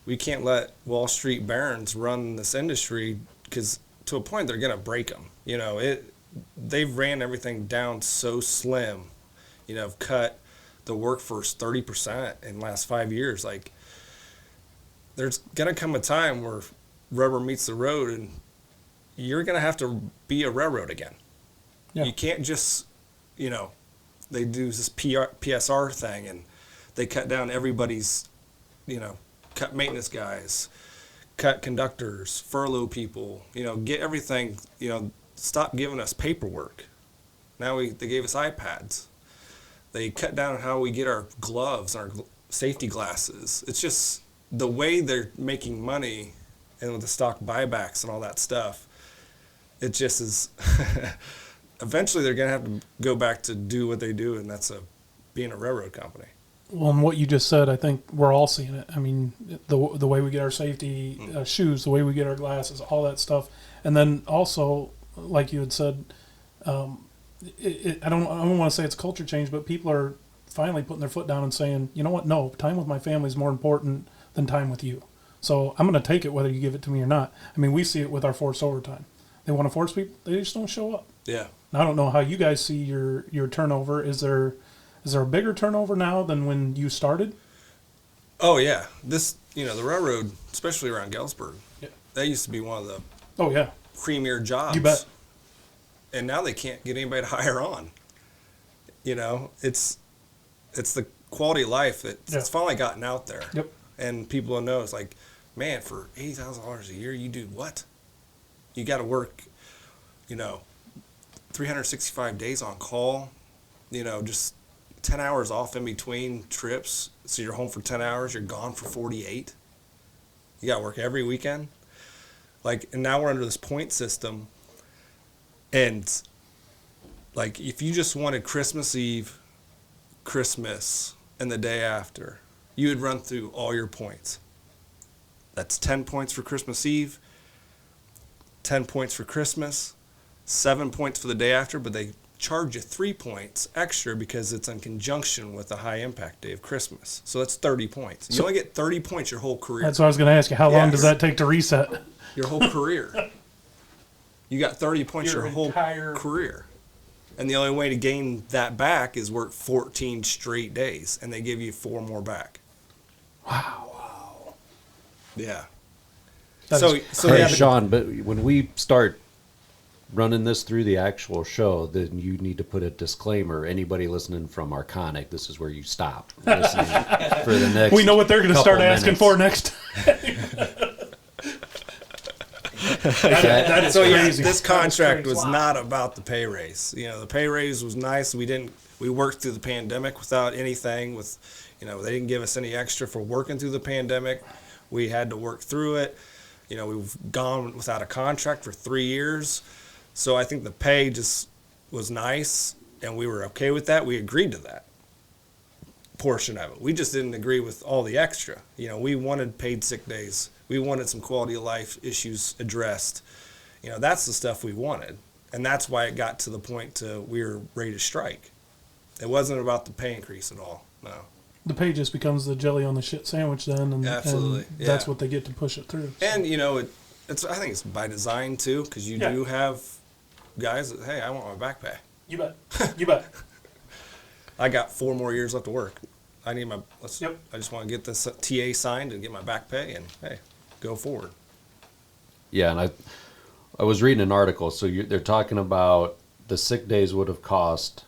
We can't let Wall Street barons run this industry, because to a point they're going to break them. They've ran everything down so slim. Have cut the workforce 30% in the last 5 years. Like, there's going to come a time where rubber meets the road, and you're going to have to be a railroad again. Yeah. You can't just, they do this PSR thing, and they cut down everybody's, cut maintenance guys, cut conductors, furlough people, get everything, stop giving us paperwork. Now they gave us iPads. They cut down on how we get our gloves, our safety glasses. It's just the way they're making money, and with the stock buybacks and all that stuff, it just is... Eventually, they're going to have to go back to do what they do, and that's being a railroad company. Well, and what you just said, I think we're all seeing it. I mean, the way we get our safety shoes, the way we get our glasses, all that stuff. And then also, like you had said, I don't want to say it's culture change, but people are finally putting their foot down and saying, you know what, no, time with my family is more important than time with you. So I'm going to take it whether you give it to me or not. I mean, we see it with our forced overtime. They want to force people, they just don't show up. Yeah. I don't know how you guys see your turnover. Is there a bigger turnover now than when you started? Oh yeah, the railroad, especially around Galesburg, that used to be one of the premier jobs. You bet. And now they can't get anybody to hire on. It's the quality of life it's finally gotten out there. Yep. And people will know, it's like, man, for $80,000 a year, you do what? You got to work, 365 days on call, just 10 hours off in between trips. So you're home for 10 hours, you're gone for 48. You got to work every weekend. And now we're under this point system. And, if you just wanted Christmas Eve, Christmas, and the day after, you would run through all your points. That's 10 points for Christmas Eve, 10 points for Christmas, 7 points for the day after, but they charge you 3 points extra because it's in conjunction with the high impact day of Christmas. So that's 30 points. You only get 30 points your whole career. That's what I was going to ask you. How long does that take to reset? Your whole career. You got 30 points your whole entire career. And the only way to gain that back is work 14 straight days, and they give you 4 more back. Wow. Yeah. That So is they Hey, have Shawn, but when we start running this through the actual show, then you need to put a disclaimer. Anybody listening from Arconic, this is where you stop listening for the next. We know what they're going to start asking minutes. for next. That is So yeah, crazy. this That is contract crazy. was not about the pay raise. You know, the pay raise was nice. We worked through the pandemic without anything. They didn't give us any extra for working through the pandemic. We had to work through it. You know, we've gone without a contract for 3 years. So I think the pay just was nice, and we were okay with that. We agreed to that portion of it. We just didn't agree with all the extra. You know, we wanted paid sick days. We wanted some quality of life issues addressed. You know, that's the stuff we wanted. And that's why it got to the point to we were ready to strike. It wasn't about the pay increase at all, no. The pay just becomes the jelly on the shit sandwich then, and, Absolutely, and that's yeah. what they get to push it through. So. And, you know, I think it's by design, too, because you do have guys that, hey, I want my back pay. You bet. You bet. I got 4 more years left to work. I need Yep. I just want to get this TA signed and get my back pay, and, hey, go forward. Yeah, and I was reading an article. So they're talking about the sick days would have cost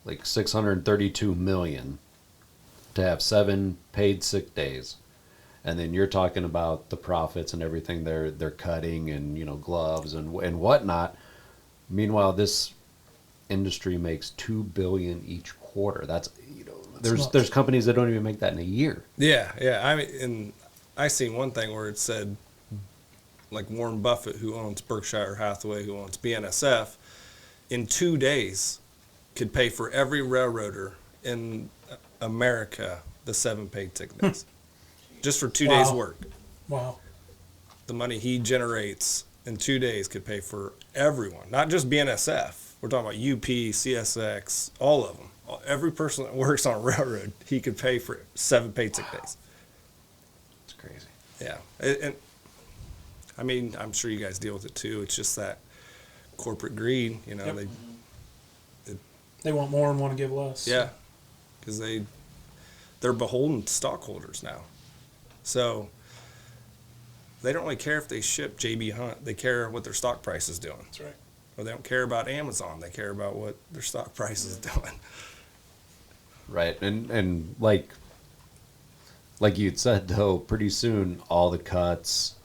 like $632 million to have 7 paid sick days, and then you're talking about the profits and everything they're cutting, and gloves and whatnot. Meanwhile, this industry makes $2 billion each quarter. That's there's companies that don't even make that in a year. Yeah. I mean, and I seen one thing where it said, like Warren Buffett, who owns Berkshire Hathaway, who owns BNSF, in 2 days could pay for every railroader in America the 7 paid sick days, just for 2 days' work. Wow. The money he generates in 2 days could pay for everyone, not just BNSF. We're talking about UP, CSX, all of them. Every person that works on a railroad, he could pay for 7 paid sick days. It's crazy. Yeah. And I mean, I'm sure you guys deal with it too. It's just that corporate greed, Yep. They want more and want to give less. Yeah, because they're beholden to stockholders now. So they don't really care if they ship J.B. Hunt. They care what their stock price is doing. That's right. Or they don't care about Amazon. They care about what their stock price is doing. Right, and like you'd said, though, pretty soon all the cuts,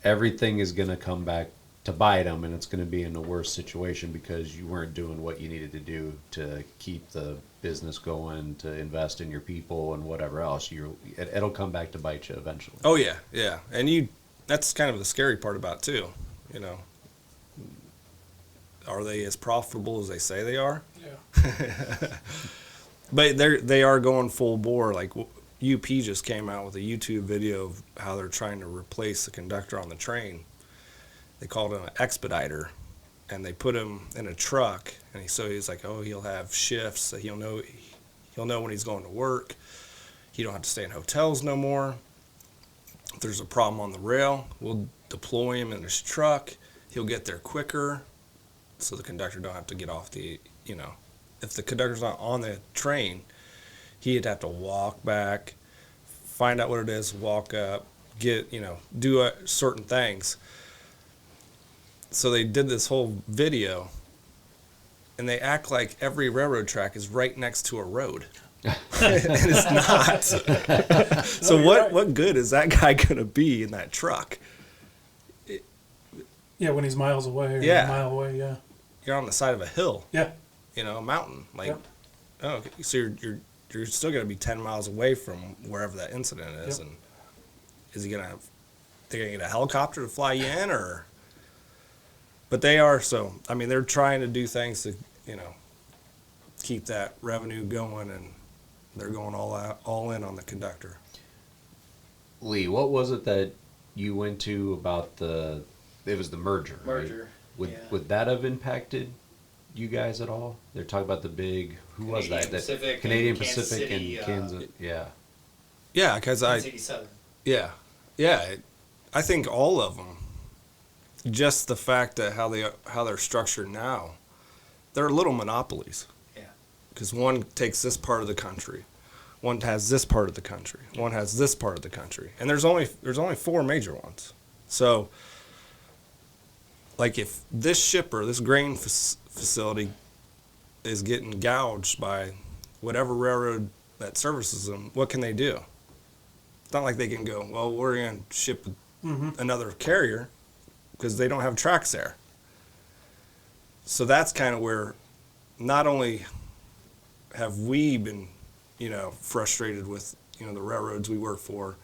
everything is going to come back to bite them, and it's going to be in a worse situation because you weren't doing what you needed to do to keep the business going, to invest in your people and whatever else. It'll come back to bite you eventually. Oh, yeah. And that's kind of the scary part about it, too. Are they as profitable as they say they are? Yeah. But they are going full bore. Like UP just came out with a YouTube video of how they're trying to replace the conductor on the train. They called him an expediter, and they put him in a truck. And he's like, oh, he'll have shifts. So he'll know when he's going to work. He don't have to stay in hotels no more. If there's a problem on the rail, we'll deploy him in his truck. He'll get there quicker, so the conductor don't have to get off if the conductor's not on the train, he'd have to walk back, find out what it is, walk up, do certain things. So they did this whole video, and they act like every railroad track is right next to a road. And it's not. So what good is that guy going to be in that truck? Yeah, when he's miles away or Yeah. a mile away, yeah. You're on the side of a hill. Yeah. A mountain. Like, Yep. oh, okay. So you're still going to be 10 miles away from wherever that incident is. Yep. And is he going to get a helicopter to fly you in, or? But they are, so, I mean, they're trying to do things to, keep that revenue going, and they're going all in on the conductor. Lee, what was it that you went to about it was the merger, right? Merger, Would yeah. that have impacted you guys at all? They're talking about the big. Who was Canadian that? Pacific Canadian and Kansas Pacific City, and Kansas. Yeah. Yeah, because City Southern. yeah, I think all of them. Just the fact that how they're structured now, they're little monopolies. Yeah. Because one takes this part of the country, one has this part of the country, one has this part of the country, and there's only 4 major ones. So, like if this shipper, this grain facility, is getting gouged by whatever railroad that services them, what can they do? It's not like they can go, well, we're going to ship another carrier, because they don't have tracks there. So that's kind of where not only have we been, frustrated with, the railroads we work for,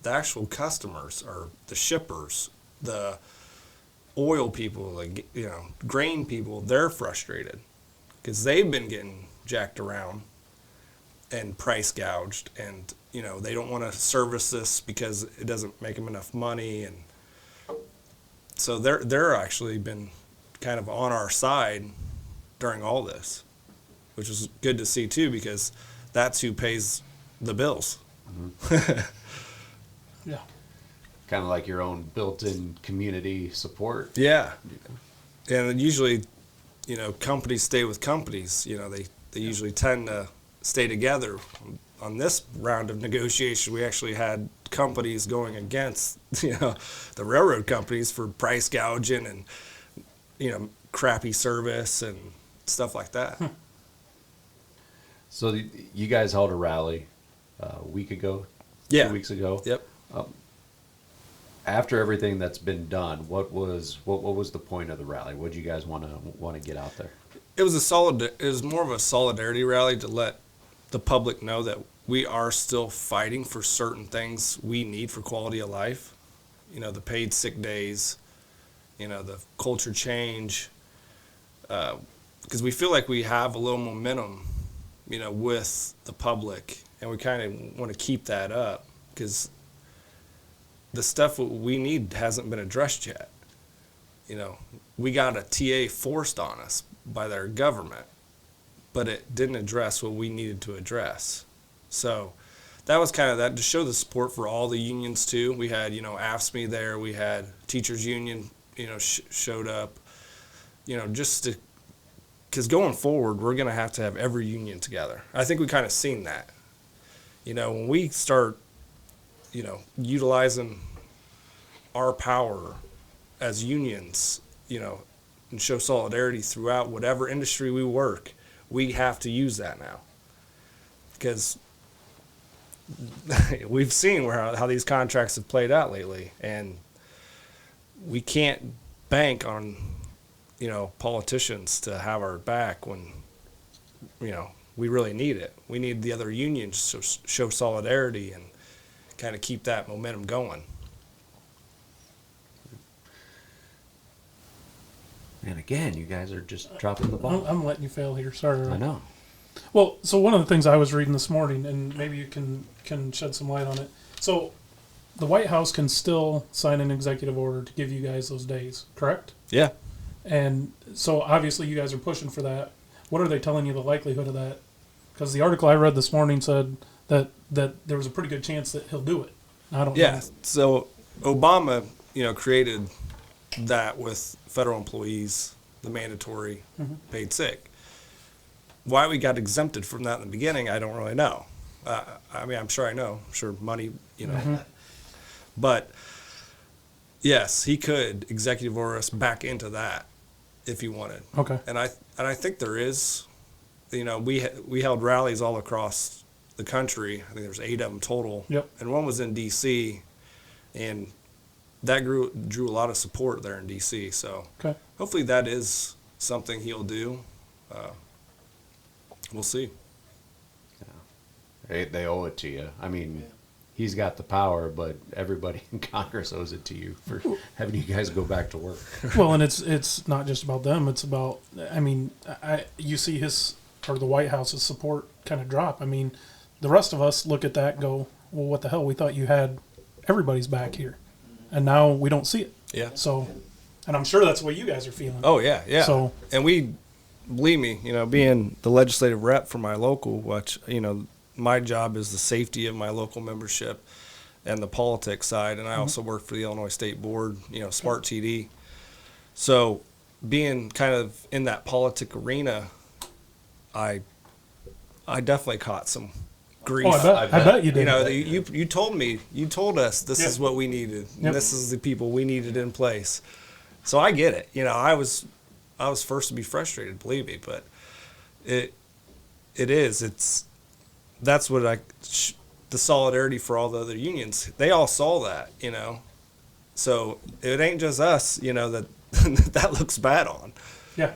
the actual customers or the shippers, the oil people, like, grain people, they're frustrated because they've been getting jacked around and price gouged, and, they don't want to service this because it doesn't make them enough money. And so they're actually been kind of on our side during all this, which is good to see too, because that's who pays the bills. Yeah. Kind of like your own built-in community support. Yeah. And usually, companies stay with companies. They usually tend to stay together. On this round of negotiation, we actually had companies going against, the railroad companies for price gouging and, crappy service and stuff like that. So you guys held a rally a week ago, Yeah. 2 weeks ago. Yep. After everything that's been done, what was the point of the rally? What did you guys want to get out there? It was more of a solidarity rally to let the public know that we are still fighting for certain things we need for quality of life. The paid sick days, the culture change, because we feel like we have a little momentum, with the public, and we kind of want to keep that up because the stuff we need hasn't been addressed yet. We got a TA forced on us by their government, but it didn't address what we needed to address. So that was kind of that, to show the support for all the unions too. We had, AFSCME there, we had teachers union, showed up, just to, because going forward, we're going to have every union together. I think we kind of seen that. When we start, utilizing our power as unions, and show solidarity throughout whatever industry we work, we have to use that now. Because we've seen how these contracts have played out lately, and we can't bank on, politicians to have our back when, we really need it. We need the other unions to show solidarity and kind of keep that momentum going. And again, you guys are just dropping the ball. I'm letting you fail here. Sorry. I know. Well, so one of the things I was reading this morning, and maybe you can shed some light on it. So the White House can still sign an executive order to give you guys those days, correct? Yeah. And so obviously you guys are pushing for that. What are they telling you the likelihood of that? Because the article I read this morning said that there was a pretty good chance that he'll do it. I don't know. So Obama, created that with federal employees, the mandatory paid sick. Why we got exempted from that in the beginning, I don't really know. I'm sure I know. I'm sure money, But yes, he could executive order us back into that if he wanted. Okay. And I think there is. We held rallies all across the country. I think there's 8 of them total. Yep. And one was in D.C. and that drew a lot of support there in D.C. So Okay. hopefully that is something he'll do. We'll see. They owe it to you. I mean, he's got the power, but everybody in Congress owes it to you for having you guys go back to work. Well, and it's not just about them. It's about, you see the White House's support kind of drop. I mean, the rest of us look at that and go, well, what the hell? We thought you had everybody's back here. And now we don't see it. Yeah. So, And I'm sure that's what you guys are feeling. Oh yeah, yeah. So- and we, believe me, being the legislative rep for my local, which my job is the safety of my local membership and the politics side, and I also work for the Illinois State Board, Smart TD. So being kind of in that politic arena, I definitely caught some grief. Oh, I bet you did. You told us this is what we needed. Yep. This is the people we needed in place. So I get it. I was first to be frustrated, believe me, but that's what the solidarity for all the other unions. They all saw that, So it ain't just us, that that looks bad on. Yeah.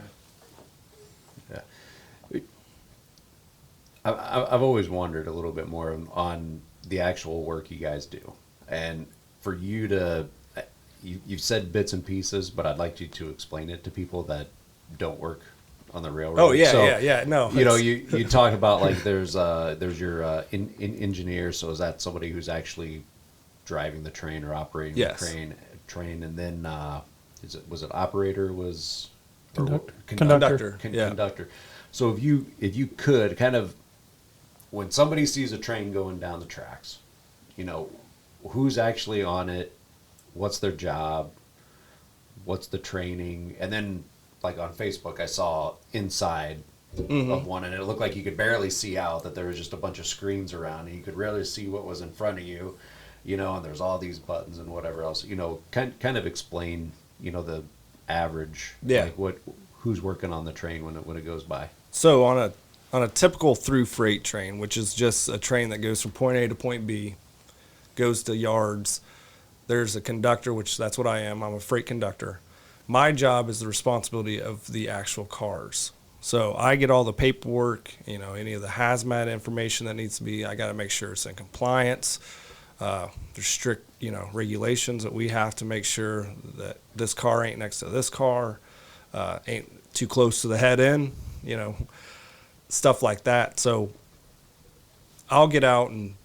I've always wondered a little bit more on the actual work you guys do, and for you to, you've said bits and pieces, but I'd like you to explain it to people that don't work on the railroad. Oh yeah, yeah. No, you talk about like there's your engineer. So is that somebody who's actually driving the train or operating the train, and then was it operator was Conductor. Conductor. So if you could kind of, when somebody sees a train going down the tracks, who's actually on it, what's their job, what's the training, and then like on Facebook I saw inside of one, and it looked like you could barely see out, that there was just a bunch of screens around and you could rarely see what was in front of you, and there's all these buttons and whatever else, kind of explain, the average, like who's working on the train when it goes by. So on a typical through freight train, which is just a train that goes from point A to point B, goes to yards, there's a conductor, which that's what I am. I'm a freight conductor. My job is the responsibility of the actual cars. So I get all the paperwork, any of the hazmat information that needs to be, I got to make sure it's in compliance. There's strict, regulations that we have to make sure that this car ain't next to this car, ain't too close to the head end, stuff like that. So I'll get out and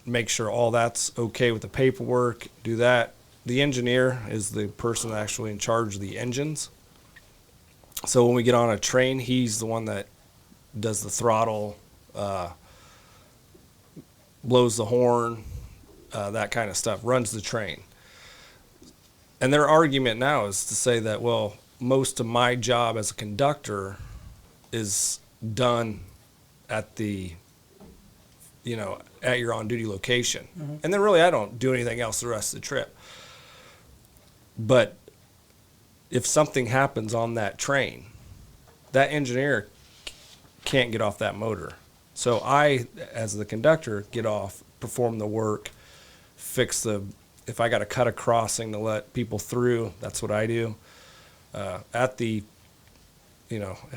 make sure all that's okay with the paperwork, do that. The engineer is the person actually in charge of the engines. So when we get on a train, he's the one that does the throttle, blows the horn, that kind of stuff, runs the train. And their argument now is to say that, well, most of my job as a conductor is done at the, at your on-duty location. Mm-hmm. And then really I don't do anything else the rest of the trip. But if something happens on that train, that engineer can't get off that motor. So I, as the conductor, get off, perform the work, if I got to cut a crossing to let people through, that's what I do. If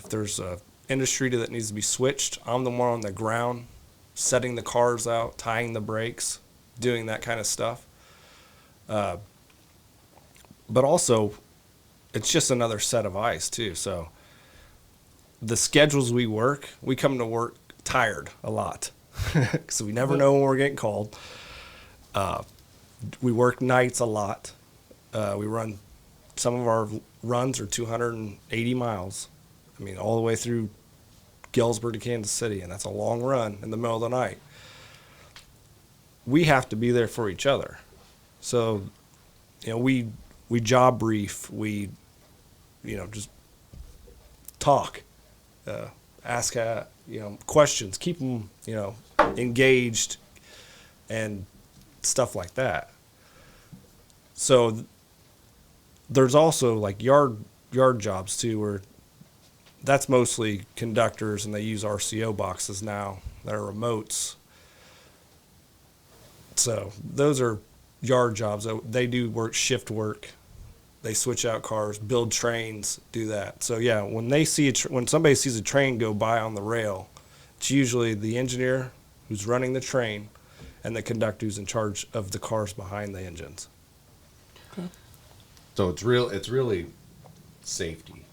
there's a industry that needs to be switched, I'm the one on the ground, setting the cars out, tying the brakes, doing that kind of stuff. But also, it's just another set of eyes too. So the schedules we work, we come to work tired a lot because we never know when we're getting called. We work nights a lot. Some of our runs are 280 miles. I mean, all the way through Galesburg to Kansas City, and that's a long run in the middle of the night. We have to be there for each other. So, we job brief, we, just talk, ask, questions, keep them, engaged and stuff like that. So there's also like yard jobs too, where that's mostly conductors, and they use RCO boxes now that are remotes. So those are yard jobs. They do shift work. They switch out cars, build trains, do that. So yeah, when somebody sees a train go by on the rail, it's usually the engineer who's running the train and the conductor who's in charge of the cars behind the engines. Okay. So it's really safety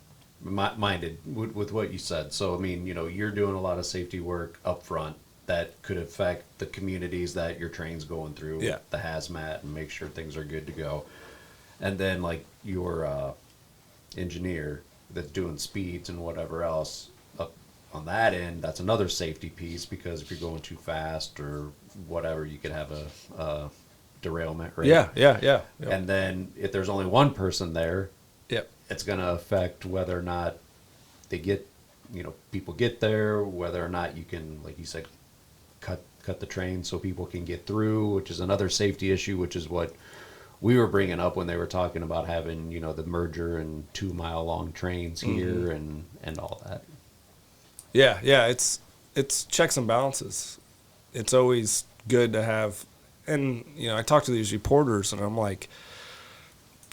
minded with what you said. So I mean, you're doing a lot of safety work up front that could affect the communities that your train's going through, the hazmat, and make sure things are good to go. And then like your engineer that's doing speeds and whatever else, up on that end, that's another safety piece, because if you're going too fast or whatever, you could have a derailment, right? Yeah. And then if there's only one person there, Yep. it's going to affect whether or not they get, people get there, whether or not you can, like you said, cut the train so people can get through, which is another safety issue, which is what we were bringing up when they were talking about having, the merger and 2 mile long trains here and all that. Yeah. It's checks and balances. It's always good to have, and I talk to these reporters, and I'm like,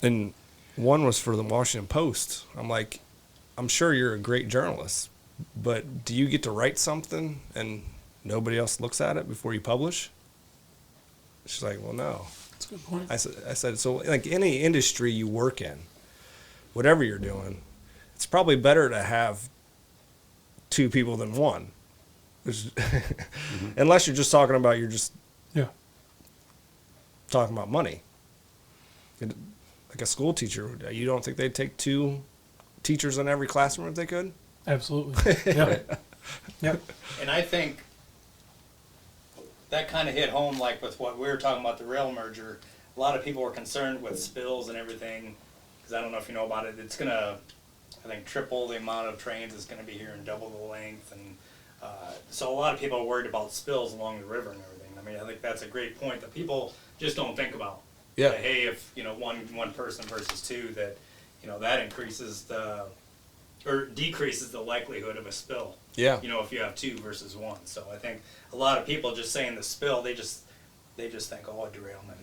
and one was for the Washington Post. I'm like, I'm sure you're a great journalist, but do you get to write something and nobody else looks at it before you publish? She's like, well, no. That's a good point. I said, so like any industry you work in, whatever you're doing, it's probably better to have 2 people than one. Unless you're just talking about, talking about money. Like a school teacher, you don't think they'd take 2 teachers in every classroom if they could? Absolutely. Yeah. Yep. And I think that kind of hit home, like with what we were talking about, the rail merger. A lot of people were concerned with spills and everything, because I don't know if you know about it. It's going to, I think, triple the amount of trains is going to be here and double the length. And so a lot of people are worried about spills along the river and everything. I mean, I think that's a great point that people just don't think about. Yeah. That, hey, if, one person versus 2, that, that increases or decreases the likelihood of a spill. Yeah. If you have 2 versus 1. So I think a lot of people just saying the spill, they just think, oh, a derailment.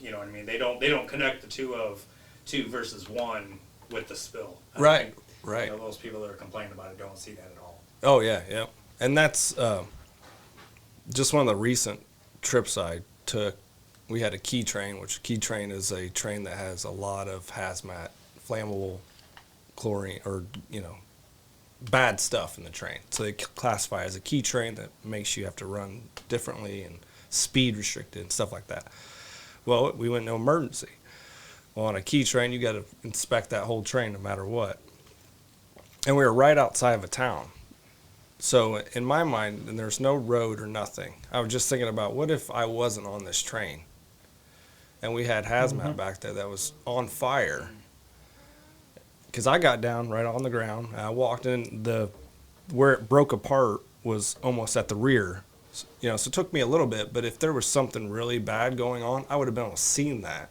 You know what I mean? They don't connect the 2 of 2 versus 1 with the spill. I think, those people that are complaining about it don't see that at all. Oh yeah. And that's just one of the recent trips I took. We had a key train, which a key train is a train that has a lot of hazmat, flammable chlorine, or bad stuff in the train. So they classify as a key train that makes you have to run differently and speed restricted and stuff like that. Well, we went no emergency. Well, on a key train, you got to inspect that whole train no matter what. And we were right outside of a town. So in my mind, and there's no road or nothing, I was just thinking about, what if I wasn't on this train? And we had hazmat back there that was on fire. Because I got down right on the ground. I walked in, where it broke apart was almost at the rear. So it took me a little bit, but if there was something really bad going on, I would have been able to see that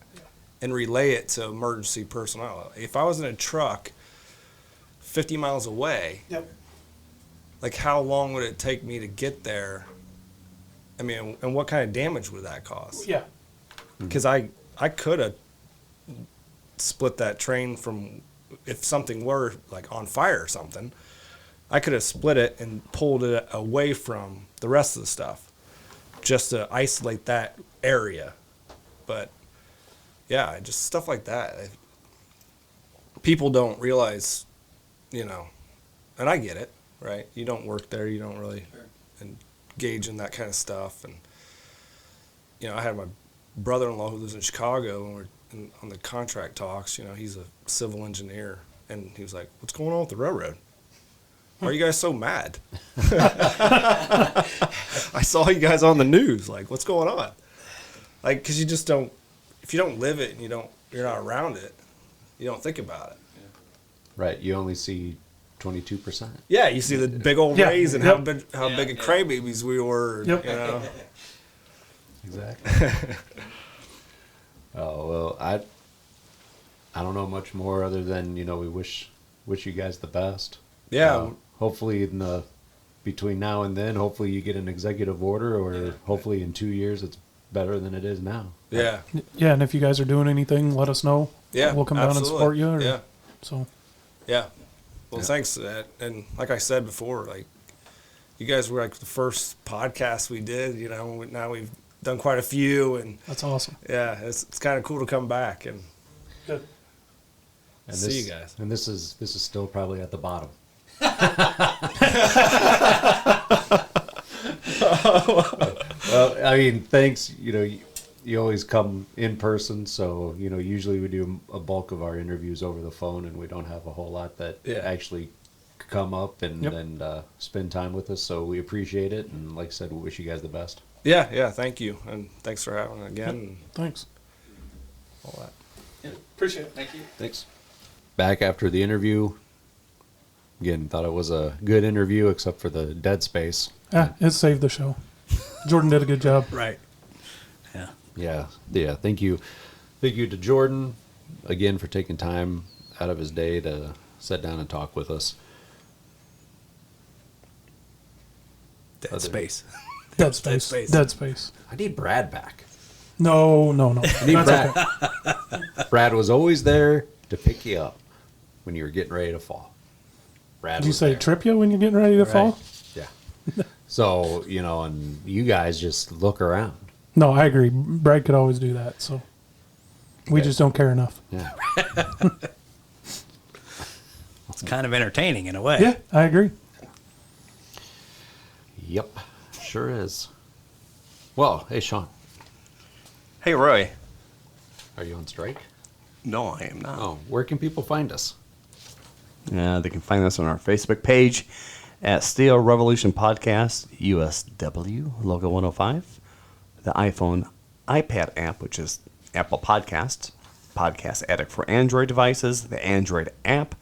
and relay it to emergency personnel. If I was in a truck 50 miles away, like how long would it take me to get there? I mean, and what kind of damage would that cause? Yeah. Because I could have split that train from, if something were like on fire or something, I could have split it and pulled it away from the rest of the stuff just to isolate that area. But yeah, just stuff like that. People don't realize, and I get it, right? You don't work there, you don't really engage in that kind of stuff. And I had my brother-in-law who lives in Chicago, and we're on the contract talks. He's a civil engineer, and he was like, "What's going on with the railroad? Why are you guys so mad? I saw you guys on the news. Like, what's going on?" Like, because you just don't. If you don't live it and you're not around it, you don't think about it. Right. You only see 22%. Yeah, you see the big old rays and how big of crybabies we were. Yep. Exactly. Oh, well, I don't know much more other than, we wish you guys the best. Yeah. Hopefully between now and then, hopefully you get an executive order, or hopefully in 2 years it's better than it is now. Yeah. Yeah, and if you guys are doing anything, let us know. Yeah, we'll come down and support you. Yeah. So. Yeah. Well, thanks for that. And like I said before, like, you guys were like the first podcast we did. Now we've done quite a few, and that's awesome. Yeah, it's kind of cool to come back and good. And see you guys. And this is still probably at the bottom. Well, I mean, thanks. you always come in person, so usually we do a bulk of our interviews over the phone, and we don't have a whole lot that actually come up and spend time with us. So we appreciate it, and like I said, we wish you guys the best. Yeah, thank you, and thanks for having it again. And Thanks. all that. Yeah, appreciate it. Thank you. Thanks. Back after the interview. Again, thought it was a good interview, except for the dead space. It saved the show. Jordan did a good job. Right. Yeah. Thank you to Jordan again for taking time out of his day to sit down and talk with us. Dead space. Dead space. Dead space. I need Brad back. No. I need That's Brad. okay. Brad was always there to pick you up when you were getting ready to fall. Brad Did you was say there. trip you when you're getting ready to fall? Yeah. So, and you guys just look around. No, I agree. Brad could always do that. So we just don't care enough. Yeah. It's kind of entertaining in a way. Yeah, I agree. Yep. Sure is. Well, hey, Shawn. Hey, Roy. Are you on strike? No, I am not. Oh, where can people find us? They can find us on our Facebook page at Steel Revolution Podcast, USW, Logo 105. The iPhone, iPad app, which is Apple Podcasts, Podcast Addict for Android devices, the Android app,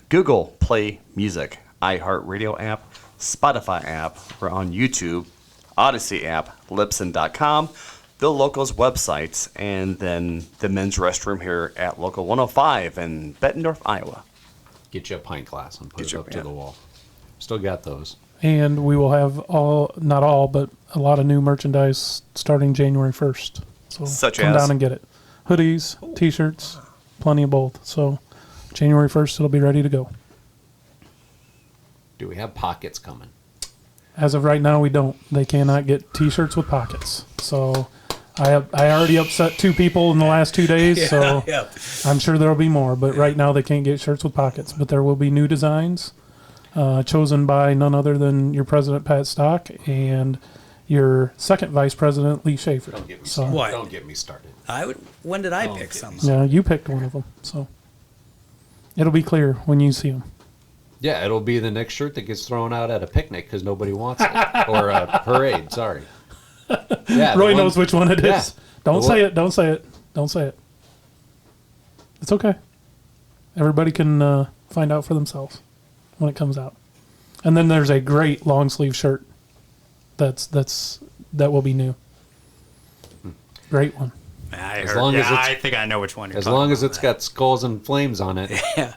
Google Play Music, iHeartRadio app, Spotify app. We're on YouTube, Odyssey app, Libsyn.com, the Locals websites, and then the men's restroom here at Local 105 in Bettendorf, Iowa. Get you a pint glass and put Get it you- up to yeah. the wall. Still got those. And we will have not all, but a lot of new merchandise starting January 1st. So Such come as? down and get it. Hoodies, T-shirts, plenty of both. So January 1st, it'll be ready to go. Do we have pockets coming? As of right now, we don't. They cannot get T-shirts with pockets. So I already upset 2 people in the last 2 days. So I'm sure there'll be more. But right now, they can't get shirts with pockets. But there will be new designs chosen by none other than your president, Pat Stock, and your second vice president, Lee Schaefer. Don't get me So started. What? Don't get me started. When did I Oh, pick okay. some? yeah, you picked one of them. So it'll be clear when you see them. Yeah, it'll be the next shirt that gets thrown out at a picnic because nobody wants it. Or a parade, sorry. Yeah, Roy knows which one it is. Yeah. Don't The say one- it. Don't say it. Don't say it. It's okay. Everybody can find out for themselves when it comes out. And then there's a great long sleeve shirt that will be new. Great one. I As long as it's- I think I know which one you're As talking long as about. it's got skulls and flames on it, Yeah.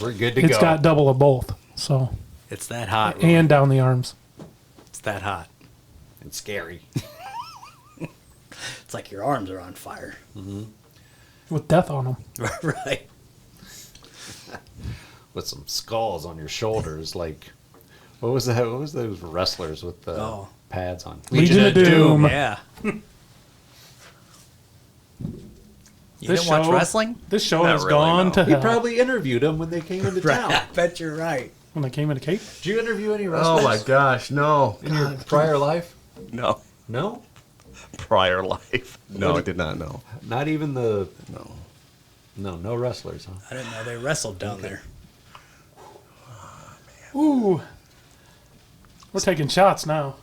we're good to It's go. got double of both. So It's that hot. and down the arms. It's that hot. And scary. It's like your arms are on fire. With death on them. Right. With some skulls on your shoulders, like what was that? What was those wrestlers with the pads on? Legion of Doom. Yeah. You This didn't watch show- wrestling? This show Not has really, gone no. to He hell. probably interviewed them when they came into town. I bet you're right. When they came into Cape. Did you interview any wrestlers? Oh my gosh, no. In your prior life? No. No? Prior life. No, I did not know. Not even the... No. No wrestlers, huh? I didn't know they wrestled down there. Ooh. We're taking shots now.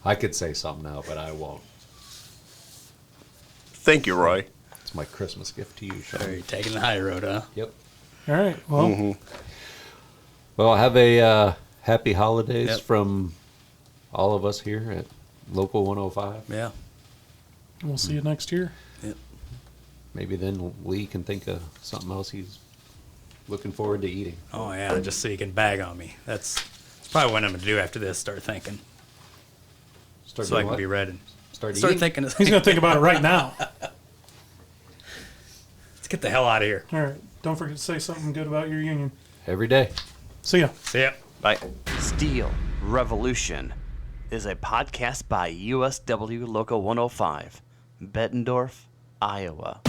I could say something now, but I won't. Thank you, Roy. It's my Christmas gift to you, So Sean. you're taking the high road, huh? Yep. All right. Well, Well, have a happy holidays Yep. from all of us here at Local 105. Yeah. we'll see you next year. Maybe then Lee can think of something else he's looking forward to eating. Oh, yeah, just so you can bag on me. That's probably what I'm going to do after this, start thinking. Start So I doing can what? be ready. Start Start eating? thinking. He's going to think about it right now. Let's get the hell out of here. All right. Don't forget to say something good about your union. Every day. See ya. See ya. Bye. Steel Revolution is a podcast by USW Local 105, Bettendorf, Iowa.